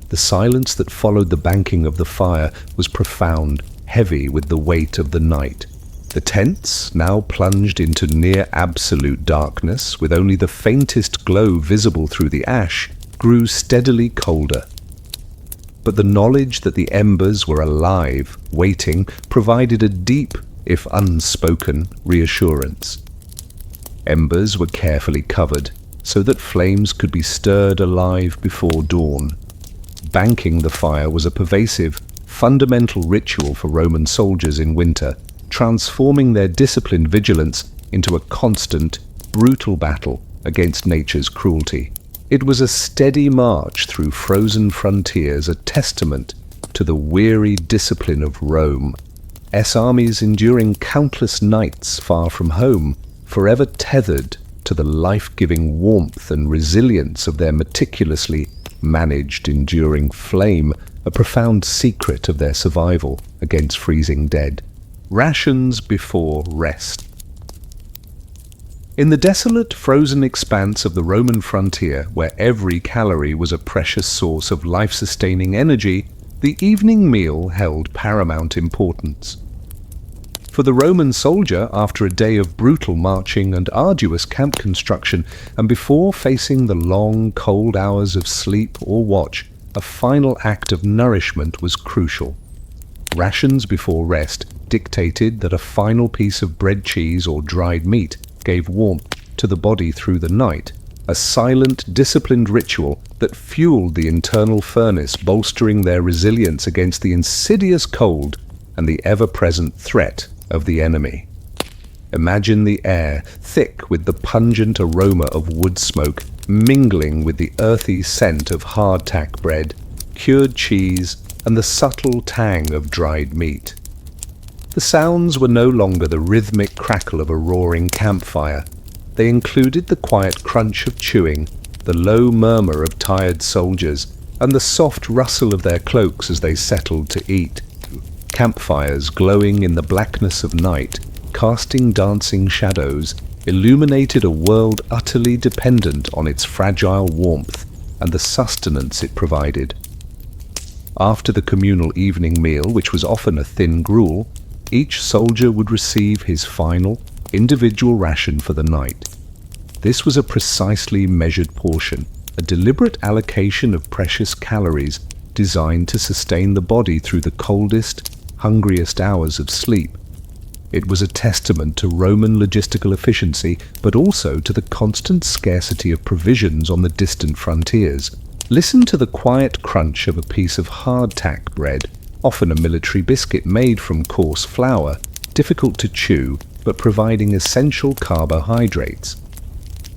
Speaker 1: The silence that followed the banking of the fire was profound, heavy with the weight of the night. The tents, now plunged into near absolute darkness, with only the faintest glow visible through the ash, grew steadily colder. But the knowledge that the embers were alive, waiting, provided a deep, if unspoken, reassurance. Embers were carefully covered, so that flames could be stirred alive before dawn. Banking the fire was a pervasive, fundamental ritual for Roman soldiers in winter, transforming their disciplined vigilance into a constant, brutal battle against nature's cruelty. It was a steady march through frozen frontiers, a testament to the weary discipline of Rome. Armies enduring countless nights far from home, forever tethered to the life-giving warmth and resilience of their meticulously managed enduring flame, a profound secret of their survival against freezing dead. Rations before rest. In the desolate, frozen expanse of the Roman frontier, where every calorie was a precious source of life-sustaining energy, the evening meal held paramount importance. For the Roman soldier, after a day of brutal marching and arduous camp construction, and before facing the long, cold hours of sleep or watch, a final act of nourishment was crucial. Rations before rest dictated that a final piece of bread, cheese, or dried meat gave warmth to the body through the night, a silent, disciplined ritual that fueled the internal furnace, bolstering their resilience against the insidious cold and the ever-present threat of the enemy. Imagine the air, thick with the pungent aroma of wood smoke, mingling with the earthy scent of hardtack bread, cured cheese, and the subtle tang of dried meat. The sounds were no longer the rhythmic crackle of a roaring campfire. They included the quiet crunch of chewing, the low murmur of tired soldiers, and the soft rustle of their cloaks as they settled to eat. Campfires glowing in the blackness of night, casting dancing shadows, illuminated a world utterly dependent on its fragile warmth and the sustenance it provided. After the communal evening meal, which was often a thin gruel, each soldier would receive his final, individual ration for the night. This was a precisely measured portion, a deliberate allocation of precious calories designed to sustain the body through the coldest, hungriest hours of sleep. It was a testament to Roman logistical efficiency, but also to the constant scarcity of provisions on the distant frontiers. Listen to the quiet crunch of a piece of hardtack bread, often a military biscuit made from coarse flour, difficult to chew, but providing essential carbohydrates.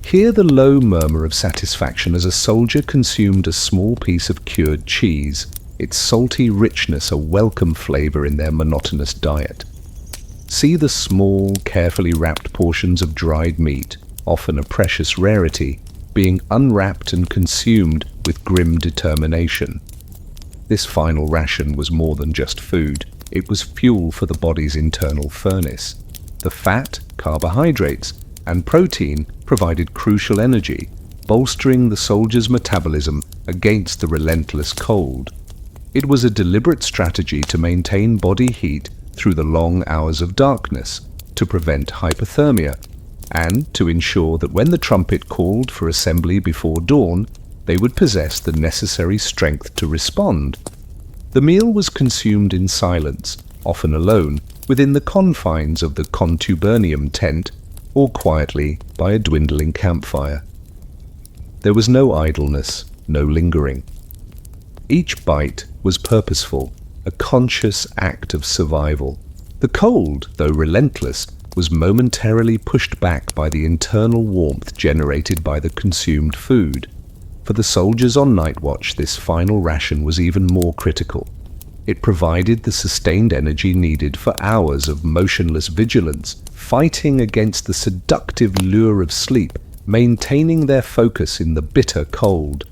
Speaker 1: Hear the low murmur of satisfaction as a soldier consumed a small piece of cured cheese, its salty richness a welcome flavor in their monotonous diet. See the small, carefully wrapped portions of dried meat, often a precious rarity, being unwrapped and consumed with grim determination. This final ration was more than just food. It was fuel for the body's internal furnace. The fat, carbohydrates, and protein provided crucial energy, bolstering the soldier's metabolism against the relentless cold. It was a deliberate strategy to maintain body heat through the long hours of darkness, to prevent hypothermia, and to ensure that when the trumpet called for assembly before dawn, they would possess the necessary strength to respond. The meal was consumed in silence, often alone, within the confines of the contubernium tent, or quietly by a dwindling campfire. There was no idleness, no lingering. Each bite was purposeful, a conscious act of survival. The cold, though relentless, was momentarily pushed back by the internal warmth generated by the consumed food. For the soldiers on night watch, this final ration was even more critical. It provided the sustained energy needed for hours of motionless vigilance, fighting against the seductive lure of sleep, maintaining their focus in the bitter cold.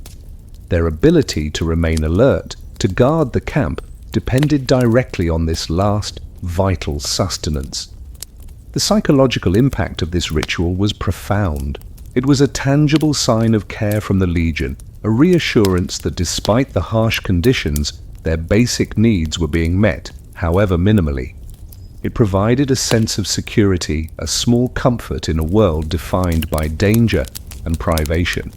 Speaker 1: Their ability to remain alert, to guard the camp, depended directly on this last, vital sustenance. The psychological impact of this ritual was profound. It was a tangible sign of care from the legion, a reassurance that despite the harsh conditions, their basic needs were being met, however minimally. It provided a sense of security, a small comfort in a world defined by danger and privation.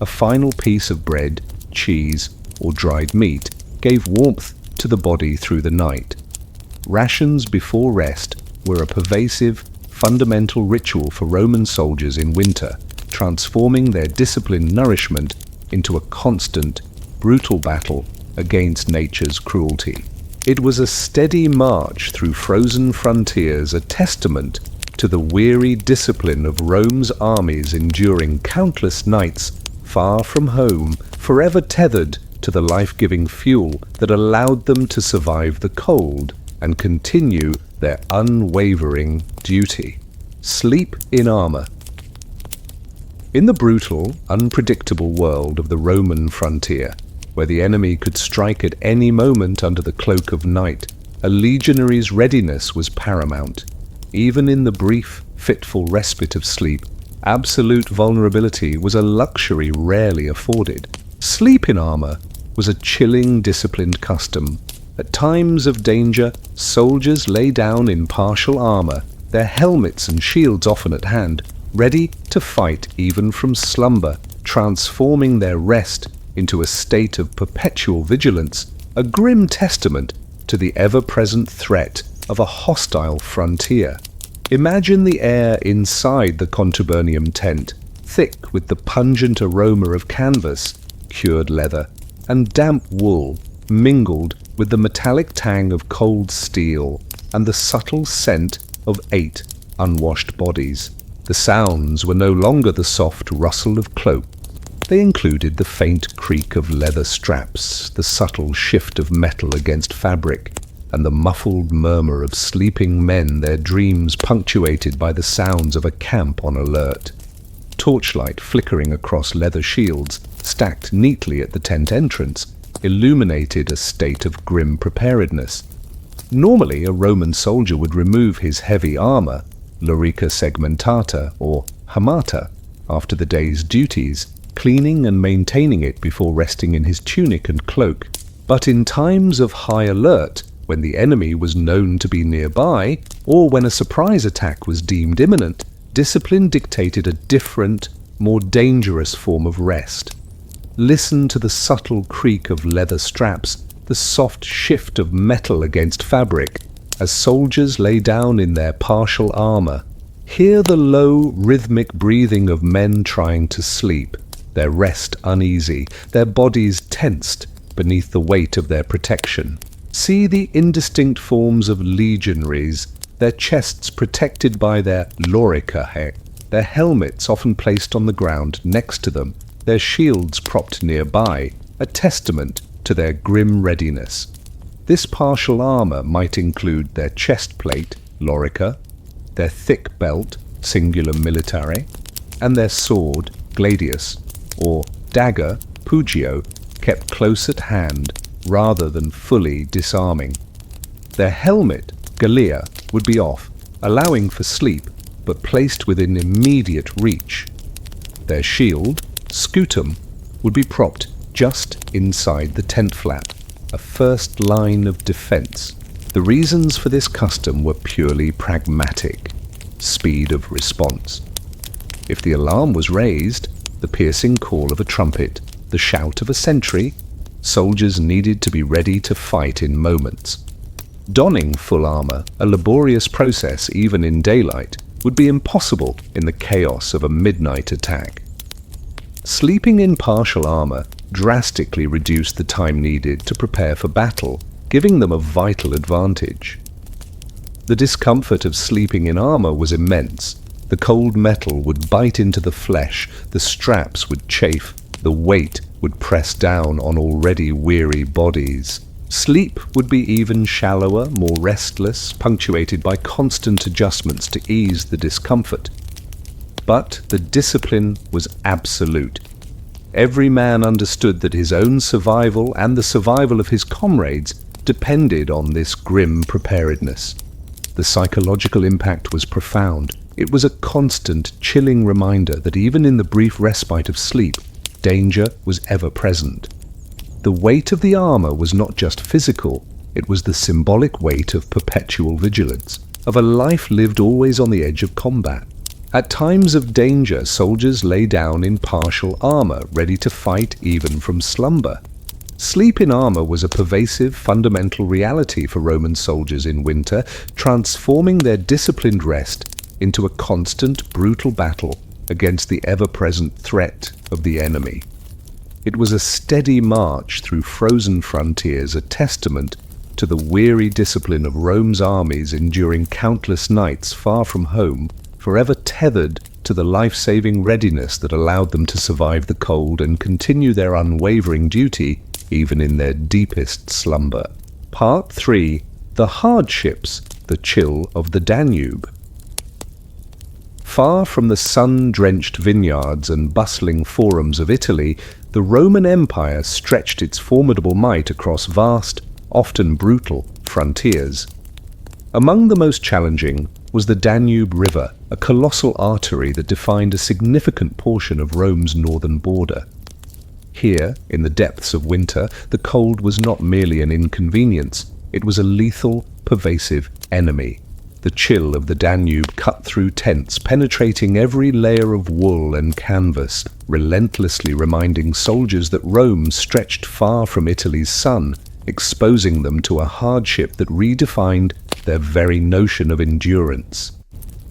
Speaker 1: A final piece of bread, cheese, or dried meat gave warmth to the body through the night. Rations before rest were a pervasive, fundamental ritual for Roman soldiers in winter, transforming their disciplined nourishment into a constant, brutal battle against nature's cruelty. It was a steady march through frozen frontiers, a testament to the weary discipline of Rome's armies enduring countless nights far from home, forever tethered to the life-giving fuel that allowed them to survive the cold and continue their unwavering duty. Sleep in armor. In the brutal, unpredictable world of the Roman frontier, where the enemy could strike at any moment under the cloak of night, a legionary's readiness was paramount. Even in the brief, fitful respite of sleep, absolute vulnerability was a luxury rarely afforded. Sleep in armor was a chilling, disciplined custom. At times of danger, soldiers lay down in partial armor, their helmets and shields often at hand, ready to fight even from slumber, transforming their rest into a state of perpetual vigilance, a grim testament to the ever-present threat of a hostile frontier. Imagine the air inside the contubernium tent, thick with the pungent aroma of canvas, cured leather, and damp wool, mingled with the metallic tang of cold steel and the subtle scent of 8 unwashed bodies. The sounds were no longer the soft rustle of cloak. They included the faint creak of leather straps, the subtle shift of metal against fabric, and the muffled murmur of sleeping men, their dreams punctuated by the sounds of a camp on alert. Torchlight flickering across leather shields, stacked neatly at the tent entrance, illuminated a state of grim preparedness. Normally, a Roman soldier would remove his heavy armor, lorica segmentata or hamata, after the day's duties, cleaning and maintaining it before resting in his tunic and cloak. But in times of high alert, when the enemy was known to be nearby, or when a surprise attack was deemed imminent, discipline dictated a different, more dangerous form of rest. Listen to the subtle creak of leather straps, the soft shift of metal against fabric, as soldiers lay down in their partial armor. Hear the low, rhythmic breathing of men trying to sleep, their rest uneasy, their bodies tensed beneath the weight of their protection. See the indistinct forms of legionaries, their chests protected by their lorica, their helmets often placed on the ground next to them, their shields propped nearby, a testament to their grim readiness. This partial armor might include their chest plate, lorica, their thick belt, singular militare, and their sword, gladius, or dagger, pugio, kept close at hand rather than fully disarming. Their helmet, galea, would be off, allowing for sleep, but placed within immediate reach. Their shield, scutum, would be propped just inside the tent flap, a first line of defense. The reasons for this custom were purely pragmatic. Speed of response. If the alarm was raised, the piercing call of a trumpet, the shout of a sentry, soldiers needed to be ready to fight in moments. Donning full armor, a laborious process even in daylight, would be impossible in the chaos of a midnight attack. Sleeping in partial armor drastically reduced the time needed to prepare for battle, giving them a vital advantage. The discomfort of sleeping in armor was immense. The cold metal would bite into the flesh, the straps would chafe, the weight would press down on already weary bodies. Sleep would be even shallower, more restless, punctuated by constant adjustments to ease the discomfort. But the discipline was absolute. Every man understood that his own survival and the survival of his comrades depended on this grim preparedness. The psychological impact was profound. It was a constant, chilling reminder that even in the brief respite of sleep, danger was ever present. The weight of the armor was not just physical, It was the symbolic weight of perpetual vigilance, of a life lived always on the edge of combat. At times of danger, soldiers lay down in partial armor, ready to fight even from slumber. Sleep in armor was a pervasive, fundamental reality for Roman soldiers in winter, transforming their disciplined rest into a constant, brutal battle against the ever-present threat of the enemy. It was a steady march through frozen frontiers, a testament to the weary discipline of Rome's armies enduring countless nights far from home, forever tethered to the life-saving readiness that allowed them to survive the cold and continue their unwavering duty even in their deepest slumber. Part 3. The Hardships, the Chill of the Danube. Far from the sun-drenched vineyards and bustling forums of Italy, the Roman Empire stretched its formidable might across vast, often brutal, frontiers. Among the most challenging was the Danube River, a colossal artery that defined a significant portion of Rome's northern border. Here, in the depths of winter, the cold was not merely an inconvenience, it was a lethal, pervasive enemy. The chill of the Danube cut through tents, penetrating every layer of wool and canvas, relentlessly reminding soldiers that Rome stretched far from Italy's sun, exposing them to a hardship that redefined their very notion of endurance.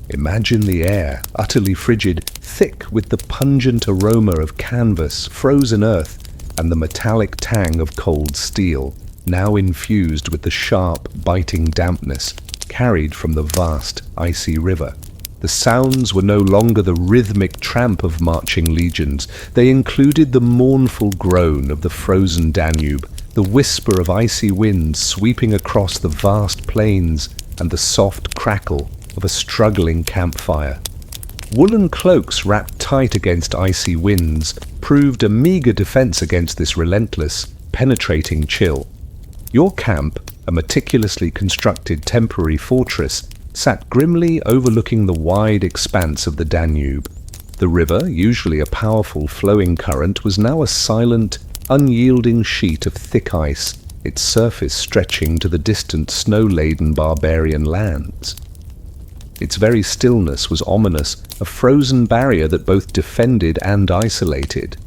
Speaker 1: Imagine the air, utterly frigid, thick with the pungent aroma of canvas, frozen earth, and the metallic tang of cold steel, now infused with the sharp, biting dampness carried from the vast, icy river. The sounds were no longer the rhythmic tramp of marching legions. They included the mournful groan of the frozen Danube, the whisper of icy winds sweeping across the vast plains, and the soft crackle of a struggling campfire. Woolen cloaks wrapped tight against icy winds proved a meager defense against this relentless, penetrating chill. Your camp, a meticulously constructed temporary fortress, sat grimly overlooking the wide expanse of the Danube. The river, usually a powerful flowing current, was now a silent, unyielding sheet of thick ice, its surface stretching to the distant snow-laden barbarian lands. Its very stillness was ominous, a frozen barrier that both defended and isolated.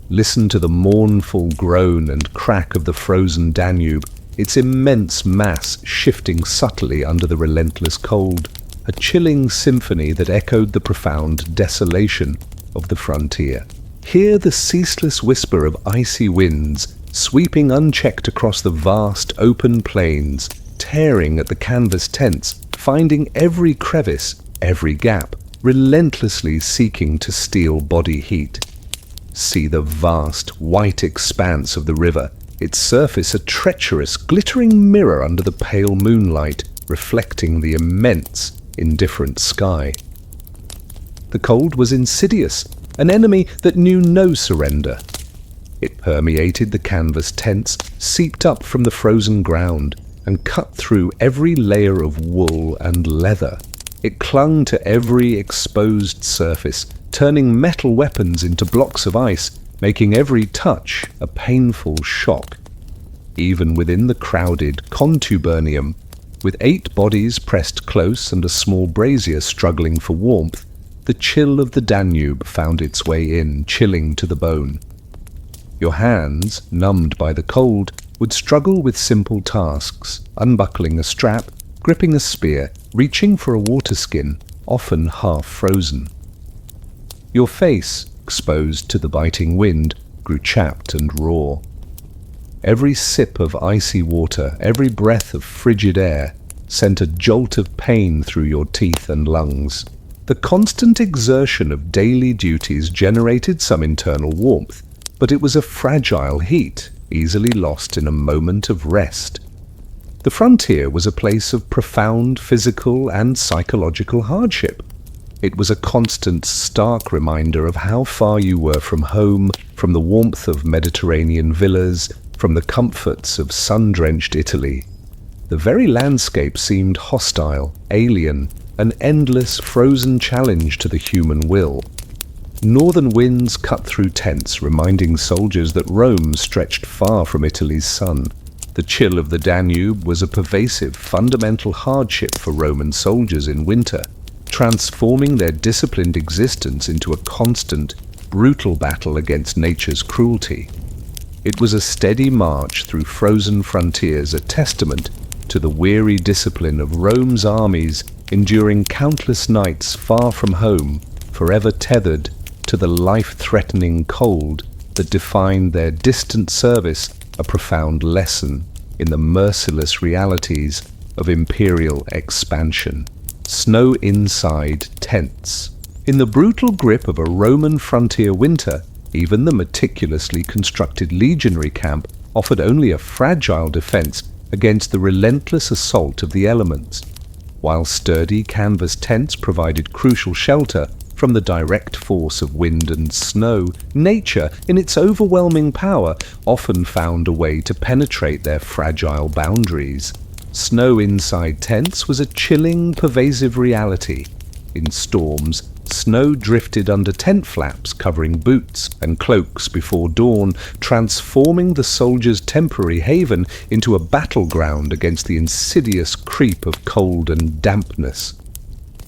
Speaker 1: Listen to the mournful groan and crack of the frozen Danube, its immense mass shifting subtly under the relentless cold, a chilling symphony that echoed the profound desolation of the frontier. Hear the ceaseless whisper of icy winds, sweeping unchecked across the vast, open plains, tearing at the canvas tents, finding every crevice, every gap, relentlessly seeking to steal body heat. See the vast, white expanse of the river, its surface a treacherous, glittering mirror under the pale moonlight, reflecting the immense, indifferent sky. The cold was insidious, an enemy that knew no surrender. It permeated the canvas tents, seeped up from the frozen ground, and cut through every layer of wool and leather. It clung to every exposed surface, turning metal weapons into blocks of ice, making every touch a painful shock. Even within the crowded contubernium, with 8 bodies pressed close and a small brazier struggling for warmth, the chill of the Danube found its way in, chilling to the bone. Your hands, numbed by the cold, would struggle with simple tasks, unbuckling a strap, gripping a spear, reaching for a water skin, often half frozen. Your face, exposed to the biting wind, grew chapped and raw. Every sip of icy water, every breath of frigid air, sent a jolt of pain through your teeth and lungs. The constant exertion of daily duties generated some internal warmth, but it was a fragile heat, easily lost in a moment of rest. The frontier was a place of profound physical and psychological hardship. It was a constant, stark reminder of how far you were from home, from the warmth of Mediterranean villas, from the comforts of sun-drenched Italy. The very landscape seemed hostile, alien, an endless, frozen challenge to the human will. Northern winds cut through tents, reminding soldiers that Rome stretched far from Italy's sun. The chill of the Danube was a pervasive, fundamental hardship for Roman soldiers in winter, transforming their disciplined existence into a constant, brutal battle against nature's cruelty. It was a steady march through frozen frontiers, a testament to the weary discipline of Rome's armies enduring countless nights far from home, forever tethered to the life-threatening cold that defined their distant service, a profound lesson in the merciless realities of imperial expansion. Snow inside tents. In the brutal grip of a Roman frontier winter, even the meticulously constructed legionary camp offered only a fragile defense against the relentless assault of the elements. While sturdy canvas tents provided crucial shelter from the direct force of wind and snow, nature, in its overwhelming power, often found a way to penetrate their fragile boundaries. Snow inside tents was a chilling, pervasive reality. In storms, snow drifted under tent flaps, covering boots and cloaks before dawn, transforming the soldiers' temporary haven into a battleground against the insidious creep of cold and dampness.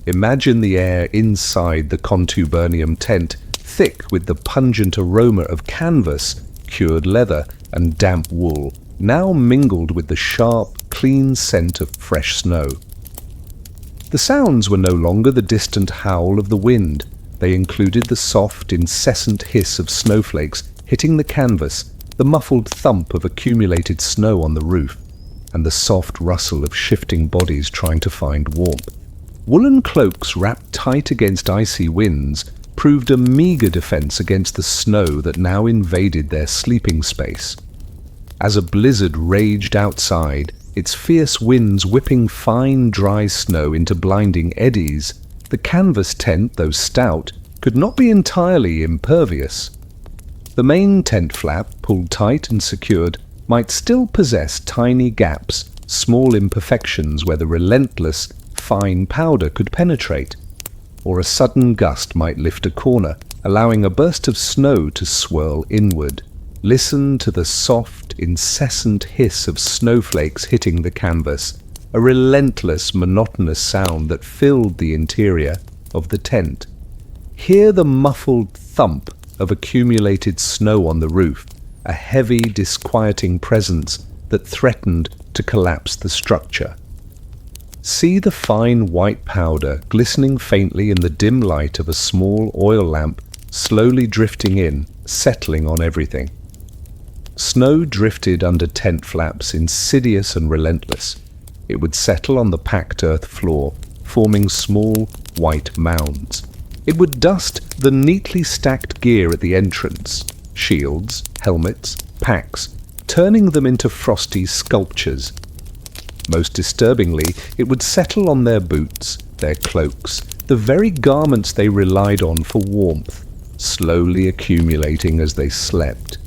Speaker 1: Imagine the air inside the contubernum tent, thick with the pungent aroma of canvas, cured leather, and damp wool, now mingled with the sharp, clean scent of fresh snow. The sounds were no longer the distant howl of the wind. They included the soft, incessant hiss of snowflakes hitting the canvas, the muffled thump of accumulated snow on the roof, and the soft rustle of shifting bodies trying to find warmth. Woolen cloaks wrapped tight against icy winds proved a meager defense against the snow that now invaded their sleeping space. As a blizzard raged outside, its fierce winds whipping fine, dry snow into blinding eddies, the canvas tent, though stout, could not be entirely impervious. The main tent flap, pulled tight and secured, might still possess tiny gaps, small imperfections where the relentless, fine powder could penetrate, or a sudden gust might lift a corner, allowing a burst of snow to swirl inward. Listen to the soft, incessant hiss of snowflakes hitting the canvas, a relentless, monotonous sound that filled the interior of the tent. Hear the muffled thump of accumulated snow on the roof, a heavy, disquieting presence that threatened to collapse the structure. See the fine white powder glistening faintly in the dim light of a small oil lamp slowly drifting in, settling on everything. Snow drifted under tent flaps, insidious and relentless. It would settle on the packed earth floor, forming small, white mounds. It would dust the neatly stacked gear at the entrance, shields, helmets, packs, turning them into frosty sculptures. Most disturbingly, it would settle on their boots, their cloaks, the very garments they relied on for warmth, slowly accumulating as they slept.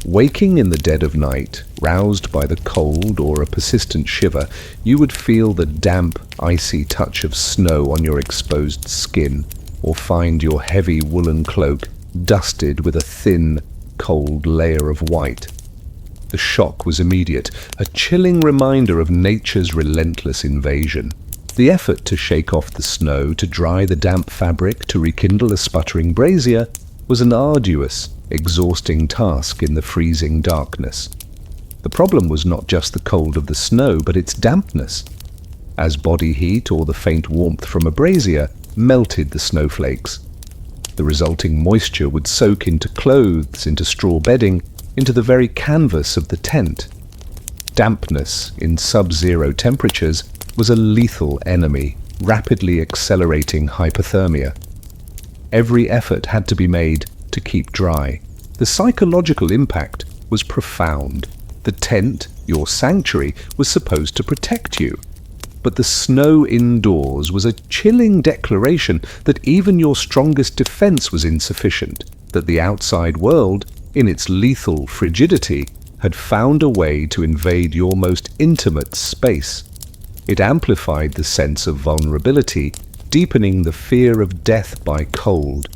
Speaker 1: Waking in the dead of night, roused by the cold or a persistent shiver, you would feel the damp, icy touch of snow on your exposed skin, or find your heavy woolen cloak dusted with a thin, cold layer of white. The shock was immediate, a chilling reminder of nature's relentless invasion. The effort to shake off the snow, to dry the damp fabric, to rekindle a sputtering brazier, was an arduous, exhausting task in the freezing darkness. The problem was not just the cold of the snow, but its dampness. As body heat or the faint warmth from a brazier melted the snowflakes, the resulting moisture would soak into clothes, into straw bedding, into the very canvas of the tent. Dampness in sub-zero temperatures was a lethal enemy, rapidly accelerating hypothermia. Every effort had to be made to keep dry. The psychological impact was profound. The tent, your sanctuary, was supposed to protect you. But the snow indoors was a chilling declaration that even your strongest defense was insufficient, that the outside world, in its lethal frigidity, had found a way to invade your most intimate space. It amplified the sense of vulnerability, deepening the fear of death by cold.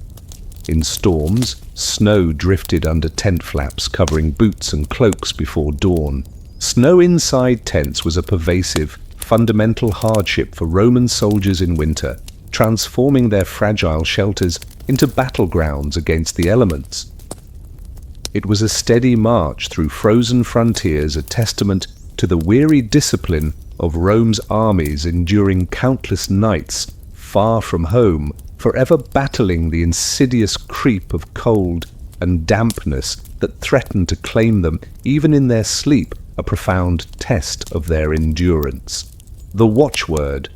Speaker 1: In storms, snow drifted under tent flaps covering boots and cloaks before dawn. Snow inside tents was a pervasive, fundamental hardship for Roman soldiers in winter, transforming their fragile shelters into battlegrounds against the elements. It was a steady march through frozen frontiers, a testament to the weary discipline of Rome's armies enduring countless nights far from home, forever battling the insidious creep of cold and dampness that threatened to claim them even in their sleep, a profound test of their endurance. The watchword.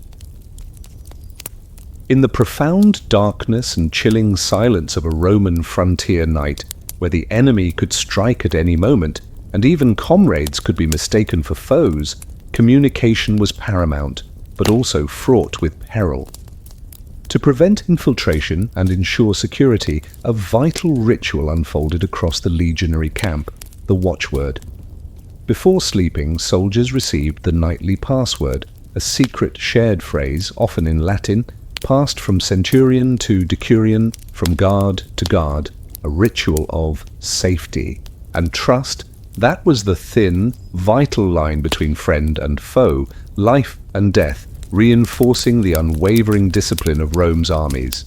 Speaker 1: In the profound darkness and chilling silence of a Roman frontier night, where the enemy could strike at any moment, and even comrades could be mistaken for foes, communication was paramount, but also fraught with peril. To prevent infiltration and ensure security, a vital ritual unfolded across the legionary camp, the watchword. Before sleeping, soldiers received the nightly password, a secret shared phrase, often in Latin, passed from centurion to decurion, from guard to guard, a ritual of safety and trust. That was the thin, vital line between friend and foe, life and death, reinforcing the unwavering discipline of Rome's armies.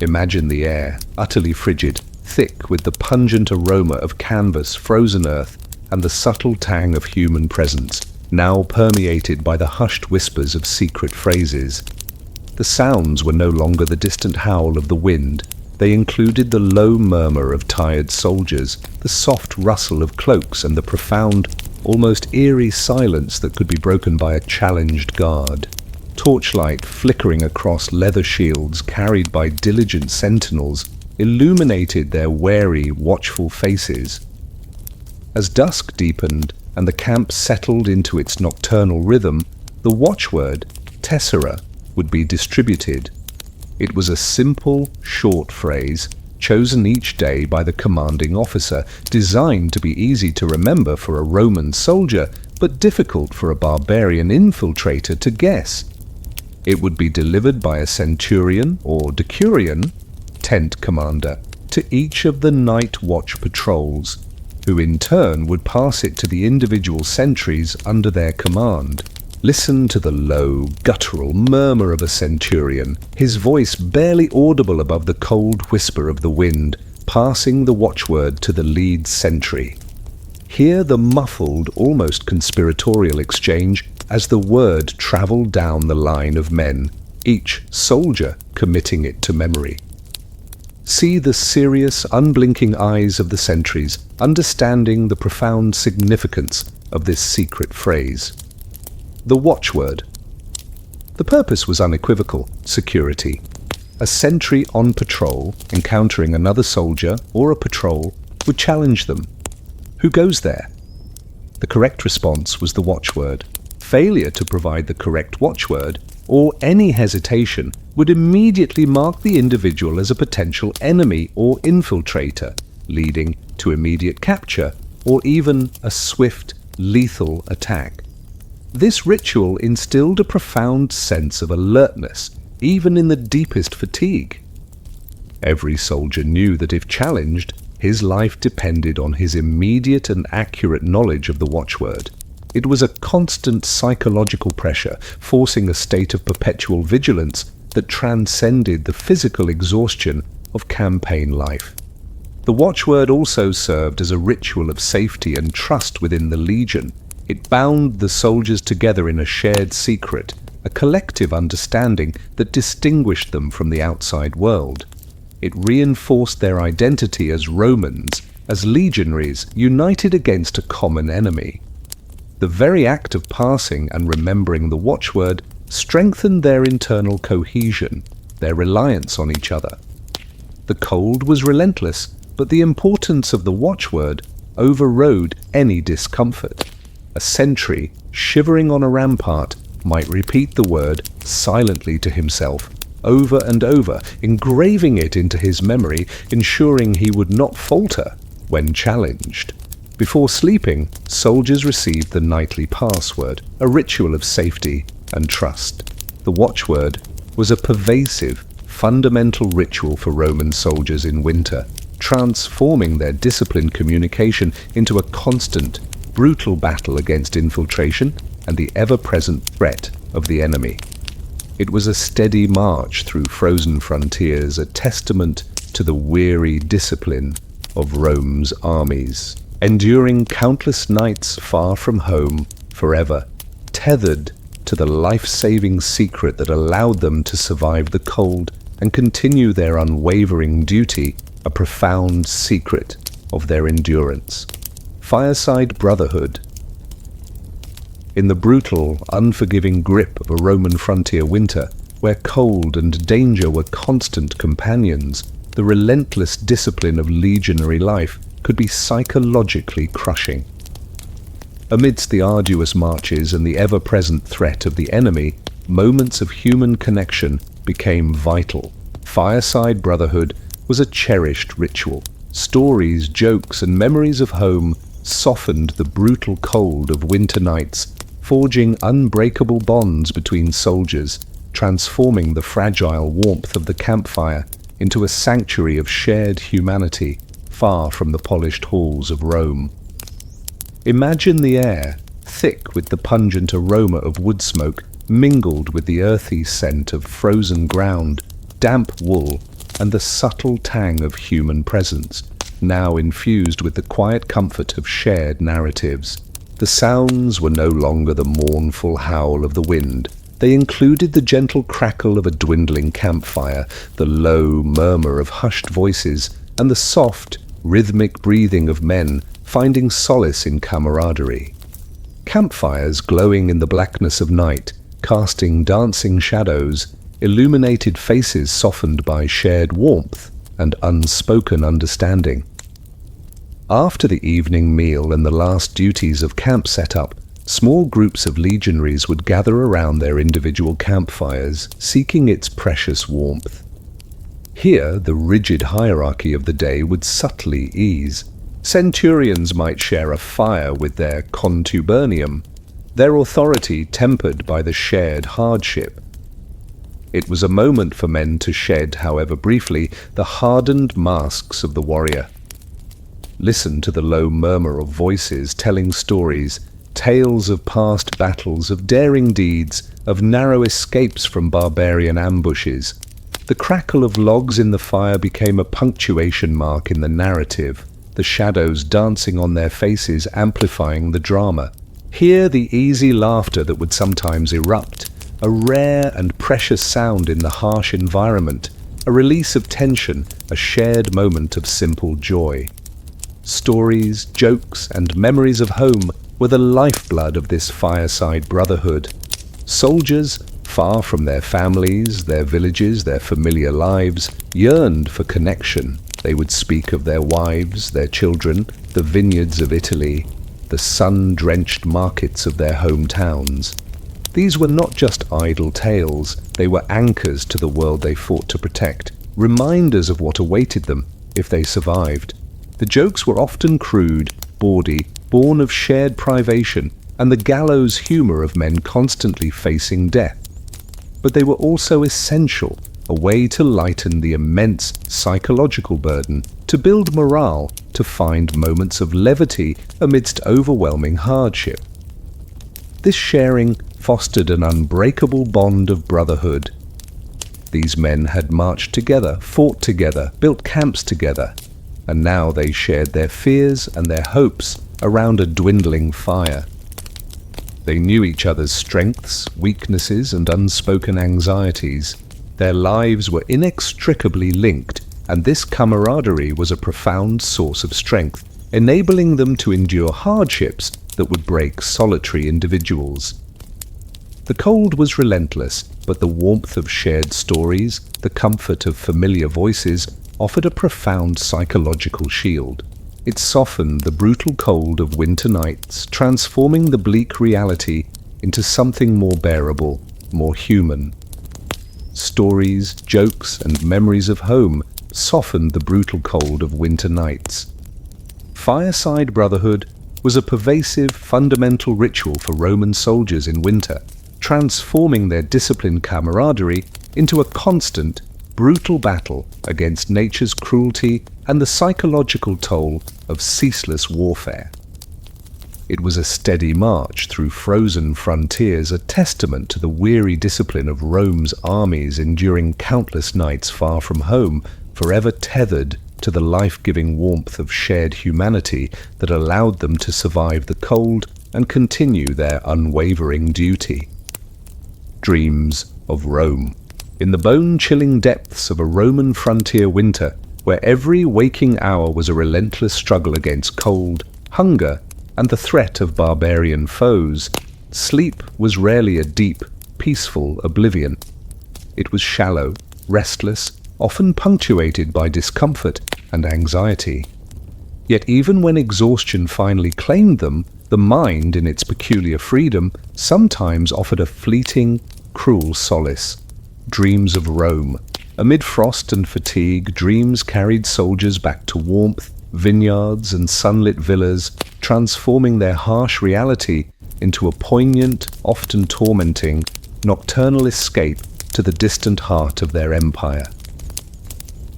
Speaker 1: Imagine the air, utterly frigid, thick with the pungent aroma of canvas, frozen earth, and the subtle tang of human presence, now permeated by the hushed whispers of secret phrases. The sounds were no longer the distant howl of the wind. They included the low murmur of tired soldiers, the soft rustle of cloaks, and the profound, almost eerie silence that could be broken by a challenged guard. Torchlight flickering across leather shields carried by diligent sentinels illuminated their wary, watchful faces. As dusk deepened and the camp settled into its nocturnal rhythm, the watchword, tessera, would be distributed. It was a simple, short phrase, chosen each day by the commanding officer, designed to be easy to remember for a Roman soldier, but difficult for a barbarian infiltrator to guess. It would be delivered by a centurion or decurion, tent commander, to each of the night watch patrols, who in turn would pass it to the individual sentries under their command. Listen to the low, guttural murmur of a centurion, his voice barely audible above the cold whisper of the wind, passing the watchword to the lead sentry. Hear the muffled, almost conspiratorial exchange as the word travelled down the line of men, each soldier committing it to memory. See the serious, unblinking eyes of the sentries, understanding the profound significance of this secret phrase. The watchword. The purpose was unequivocal: security. A sentry on patrol, encountering another soldier or a patrol, would challenge them. Who goes there? The correct response was the watchword. Failure to provide the correct watchword, or any hesitation, would immediately mark the individual as a potential enemy or infiltrator, leading to immediate capture or even a swift, lethal attack. This ritual instilled a profound sense of alertness, even in the deepest fatigue. Every soldier knew that if challenged, his life depended on his immediate and accurate knowledge of the watchword. It was a constant psychological pressure, forcing a state of perpetual vigilance that transcended the physical exhaustion of campaign life. The watchword also served as a ritual of safety and trust within the legion. It bound the soldiers together in a shared secret, a collective understanding that distinguished them from the outside world. It reinforced their identity as Romans, as legionaries united against a common enemy. The very act of passing and remembering the watchword strengthened their internal cohesion, their reliance on each other. The cold was relentless, but the importance of the watchword overrode any discomfort. A sentry, shivering on a rampart, might repeat the word silently to himself, over and over, engraving it into his memory, ensuring he would not falter when challenged. Before sleeping, soldiers received the nightly password, a ritual of safety and trust. The watchword was a pervasive, fundamental ritual for Roman soldiers in winter, transforming their disciplined communication into a constant, brutal battle against infiltration and the ever-present threat of the enemy. It was a steady march through frozen frontiers, a testament to the weary discipline of Rome's armies, enduring countless nights far from home forever, tethered to the life-saving secret that allowed them to survive the cold and continue their unwavering duty, a profound secret of their endurance. Fireside brotherhood. In the brutal, unforgiving grip of a Roman frontier winter, where cold and danger were constant companions, the relentless discipline of legionary life could be psychologically crushing. Amidst the arduous marches and the ever-present threat of the enemy, moments of human connection became vital. Fireside brotherhood was a cherished ritual. Stories, jokes, and memories of home softened the brutal cold of winter nights, forging unbreakable bonds between soldiers, transforming the fragile warmth of the campfire into a sanctuary of shared humanity, far from the polished halls of Rome. Imagine the air, thick with the pungent aroma of wood smoke, mingled with the earthy scent of frozen ground, damp wool, and the subtle tang of human presence, now infused with the quiet comfort of shared narratives. The sounds were no longer the mournful howl of the wind. They included the gentle crackle of a dwindling campfire, the low murmur of hushed voices, and the soft, rhythmic breathing of men finding solace in camaraderie. Campfires glowing in the blackness of night, casting dancing shadows, illuminated faces softened by shared warmth and unspoken understanding. After the evening meal and the last duties of camp setup, small groups of legionaries would gather around their individual campfires, seeking its precious warmth. Here, the rigid hierarchy of the day would subtly ease. Centurions might share a fire with their contubernium, their authority tempered by the shared hardship. It was a moment for men to shed, however briefly, the hardened masks of the warrior. Listen to the low murmur of voices telling stories, tales of past battles, of daring deeds, of narrow escapes from barbarian ambushes. The crackle of logs in the fire became a punctuation mark in the narrative, the shadows dancing on their faces amplifying the drama. Hear the easy laughter that would sometimes erupt, a rare and precious sound in the harsh environment, a release of tension, a shared moment of simple joy. Stories, jokes, and memories of home were the lifeblood of this fireside brotherhood. Soldiers, far from their families, their villages, their familiar lives, yearned for connection. They would speak of their wives, their children, the vineyards of Italy, the sun-drenched markets of their hometowns. These were not just idle tales, they were anchors to the world they fought to protect, reminders of what awaited them if they survived. The jokes were often crude, bawdy, born of shared privation and the gallows humor of men constantly facing death. But they were also essential, a way to lighten the immense psychological burden, to build morale, to find moments of levity amidst overwhelming hardship. This sharing fostered an unbreakable bond of brotherhood. These men had marched together, fought together, built camps together, and now they shared their fears and their hopes around a dwindling fire. They knew each other's strengths, weaknesses, and unspoken anxieties. Their lives were inextricably linked, and this camaraderie was a profound source of strength, enabling them to endure hardships that would break solitary individuals. The cold was relentless, but the warmth of shared stories, the comfort of familiar voices, offered a profound psychological shield. It softened the brutal cold of winter nights, transforming the bleak reality into something more bearable, more human. Stories, jokes, and memories of home softened the brutal cold of winter nights. Fireside brotherhood was a pervasive, fundamental ritual for Roman soldiers in winter, transforming their disciplined camaraderie into a constant, brutal battle against nature's cruelty and the psychological toll of ceaseless warfare. It was a steady march through frozen frontiers, a testament to the weary discipline of Rome's armies enduring countless nights far from home, forever tethered to the life-giving warmth of shared humanity that allowed them to survive the cold and continue their unwavering duty. Dreams of Rome. In the bone-chilling depths of a Roman frontier winter, where every waking hour was a relentless struggle against cold, hunger, and the threat of barbarian foes, sleep was rarely a deep, peaceful oblivion. It was shallow, restless, often punctuated by discomfort and anxiety. Yet even when exhaustion finally claimed them, the mind, in its peculiar freedom, sometimes offered a fleeting, cruel solace. Dreams of Rome. Amid frost and fatigue, dreams carried soldiers back to warmth, vineyards, and sunlit villas, transforming their harsh reality into a poignant, often tormenting, nocturnal escape to the distant heart of their empire.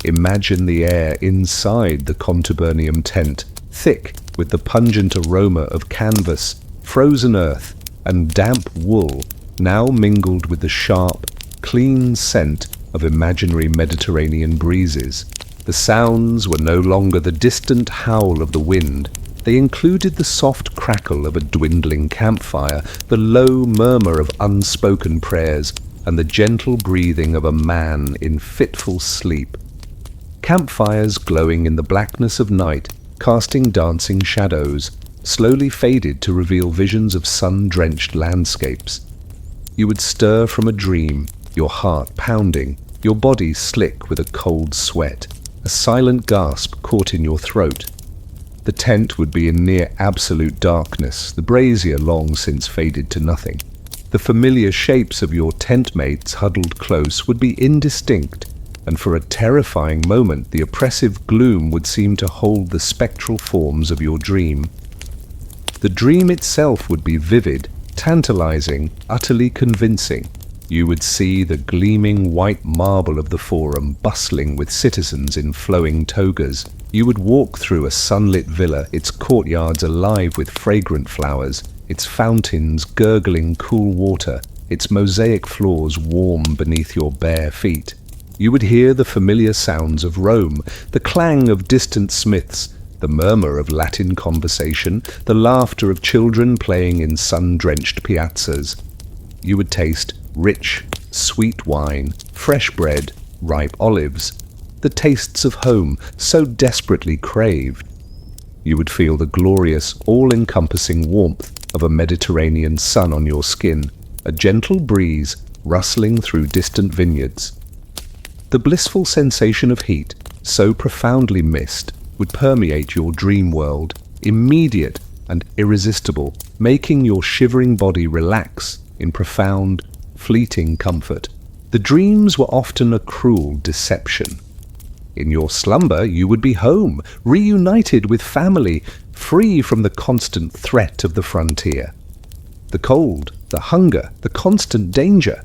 Speaker 1: Imagine the air inside the contubernium tent, thick with the pungent aroma of canvas, frozen earth, and damp wool, now mingled with the sharp, clean scent of imaginary Mediterranean breezes. The sounds were no longer the distant howl of the wind. They included the soft crackle of a dwindling campfire, the low murmur of unspoken prayers, and the gentle breathing of a man in fitful sleep. Campfires glowing in the blackness of night, casting dancing shadows, slowly faded to reveal visions of sun-drenched landscapes. You would stir from a dream, your heart pounding, your body slick with a cold sweat, a silent gasp caught in your throat. The tent would be in near absolute darkness, the brazier long since faded to nothing. The familiar shapes of your tent mates huddled close would be indistinct, and for a terrifying moment the oppressive gloom would seem to hold the spectral forms of your dream. The dream itself would be vivid, tantalizing, utterly convincing. You would see the gleaming white marble of the Forum bustling with citizens in flowing togas. You would walk through a sunlit villa, its courtyards alive with fragrant flowers, its fountains gurgling cool water, its mosaic floors warm beneath your bare feet. You would hear the familiar sounds of Rome, the clang of distant smiths, the murmur of Latin conversation, the laughter of children playing in sun-drenched piazzas. You would taste rich, sweet wine, fresh bread, ripe olives, the tastes of home so desperately craved. You would feel the glorious, all-encompassing warmth of a Mediterranean sun on your skin, a gentle breeze rustling through distant vineyards. The blissful sensation of heat, so profoundly missed, would permeate your dream world, immediate and irresistible, making your shivering body relax in profound, fleeting comfort. The dreams were often a cruel deception. In your slumber you would be home, reunited with family, free from the constant threat of the frontier. The cold, the hunger, the constant danger.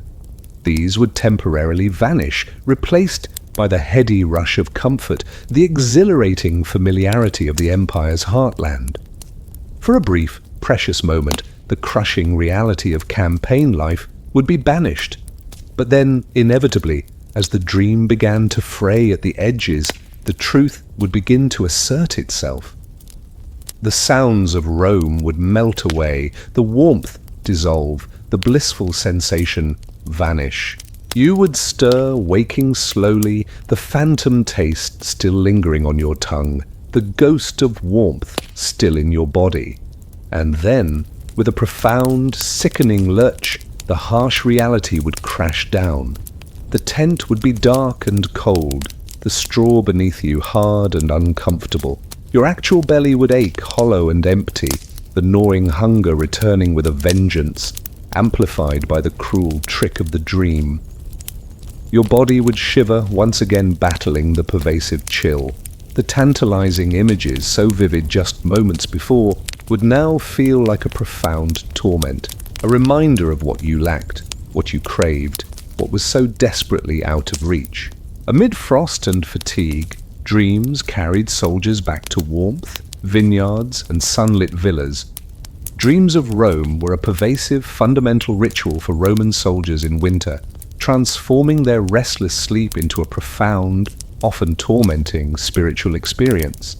Speaker 1: These would temporarily vanish, replaced by the heady rush of comfort, the exhilarating familiarity of the empire's heartland. For a brief, precious moment, the crushing reality of campaign life would be banished. But then, inevitably, as the dream began to fray at the edges, the truth would begin to assert itself. The sounds of Rome would melt away, the warmth dissolve, the blissful sensation vanish. You would stir, waking slowly, the phantom taste still lingering on your tongue, the ghost of warmth still in your body. And then, with a profound, sickening lurch, the harsh reality would crash down. The tent would be dark and cold, the straw beneath you hard and uncomfortable. Your actual belly would ache hollow and empty, the gnawing hunger returning with a vengeance, amplified by the cruel trick of the dream. Your body would shiver, once again battling the pervasive chill. The tantalizing images, so vivid just moments before, would now feel like a profound torment, a reminder of what you lacked, what you craved, what was so desperately out of reach. Amid frost and fatigue, dreams carried soldiers back to warmth, vineyards, and sunlit villas. Dreams of Rome were a pervasive, fundamental ritual for Roman soldiers in winter, transforming their restless sleep into a profound, often tormenting spiritual experience.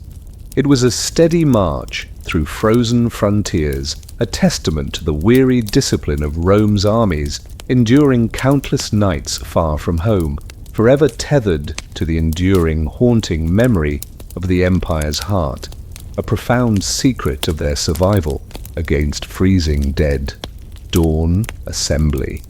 Speaker 1: It was a steady march through frozen frontiers, a testament to the weary discipline of Rome's armies, enduring countless nights far from home, forever tethered to the enduring, haunting memory of the empire's heart, a profound secret of their survival against freezing dead. Dawn Assembly.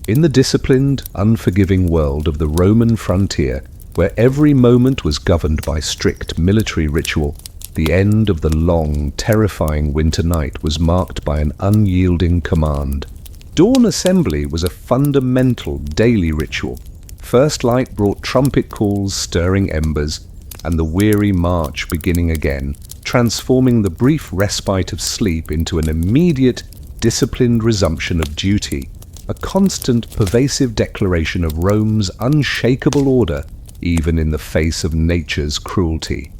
Speaker 1: In the disciplined, unforgiving world of the Roman frontier, where every moment was governed by strict military ritual, the end of the long, terrifying winter night was marked by an unyielding command. Dawn Assembly was a fundamental daily ritual. First light brought trumpet calls stirring embers, and the weary march beginning again, transforming the brief respite of sleep into an immediate, disciplined resumption of duty, a constant, pervasive declaration of Rome's unshakable order, even in the face of nature's cruelty.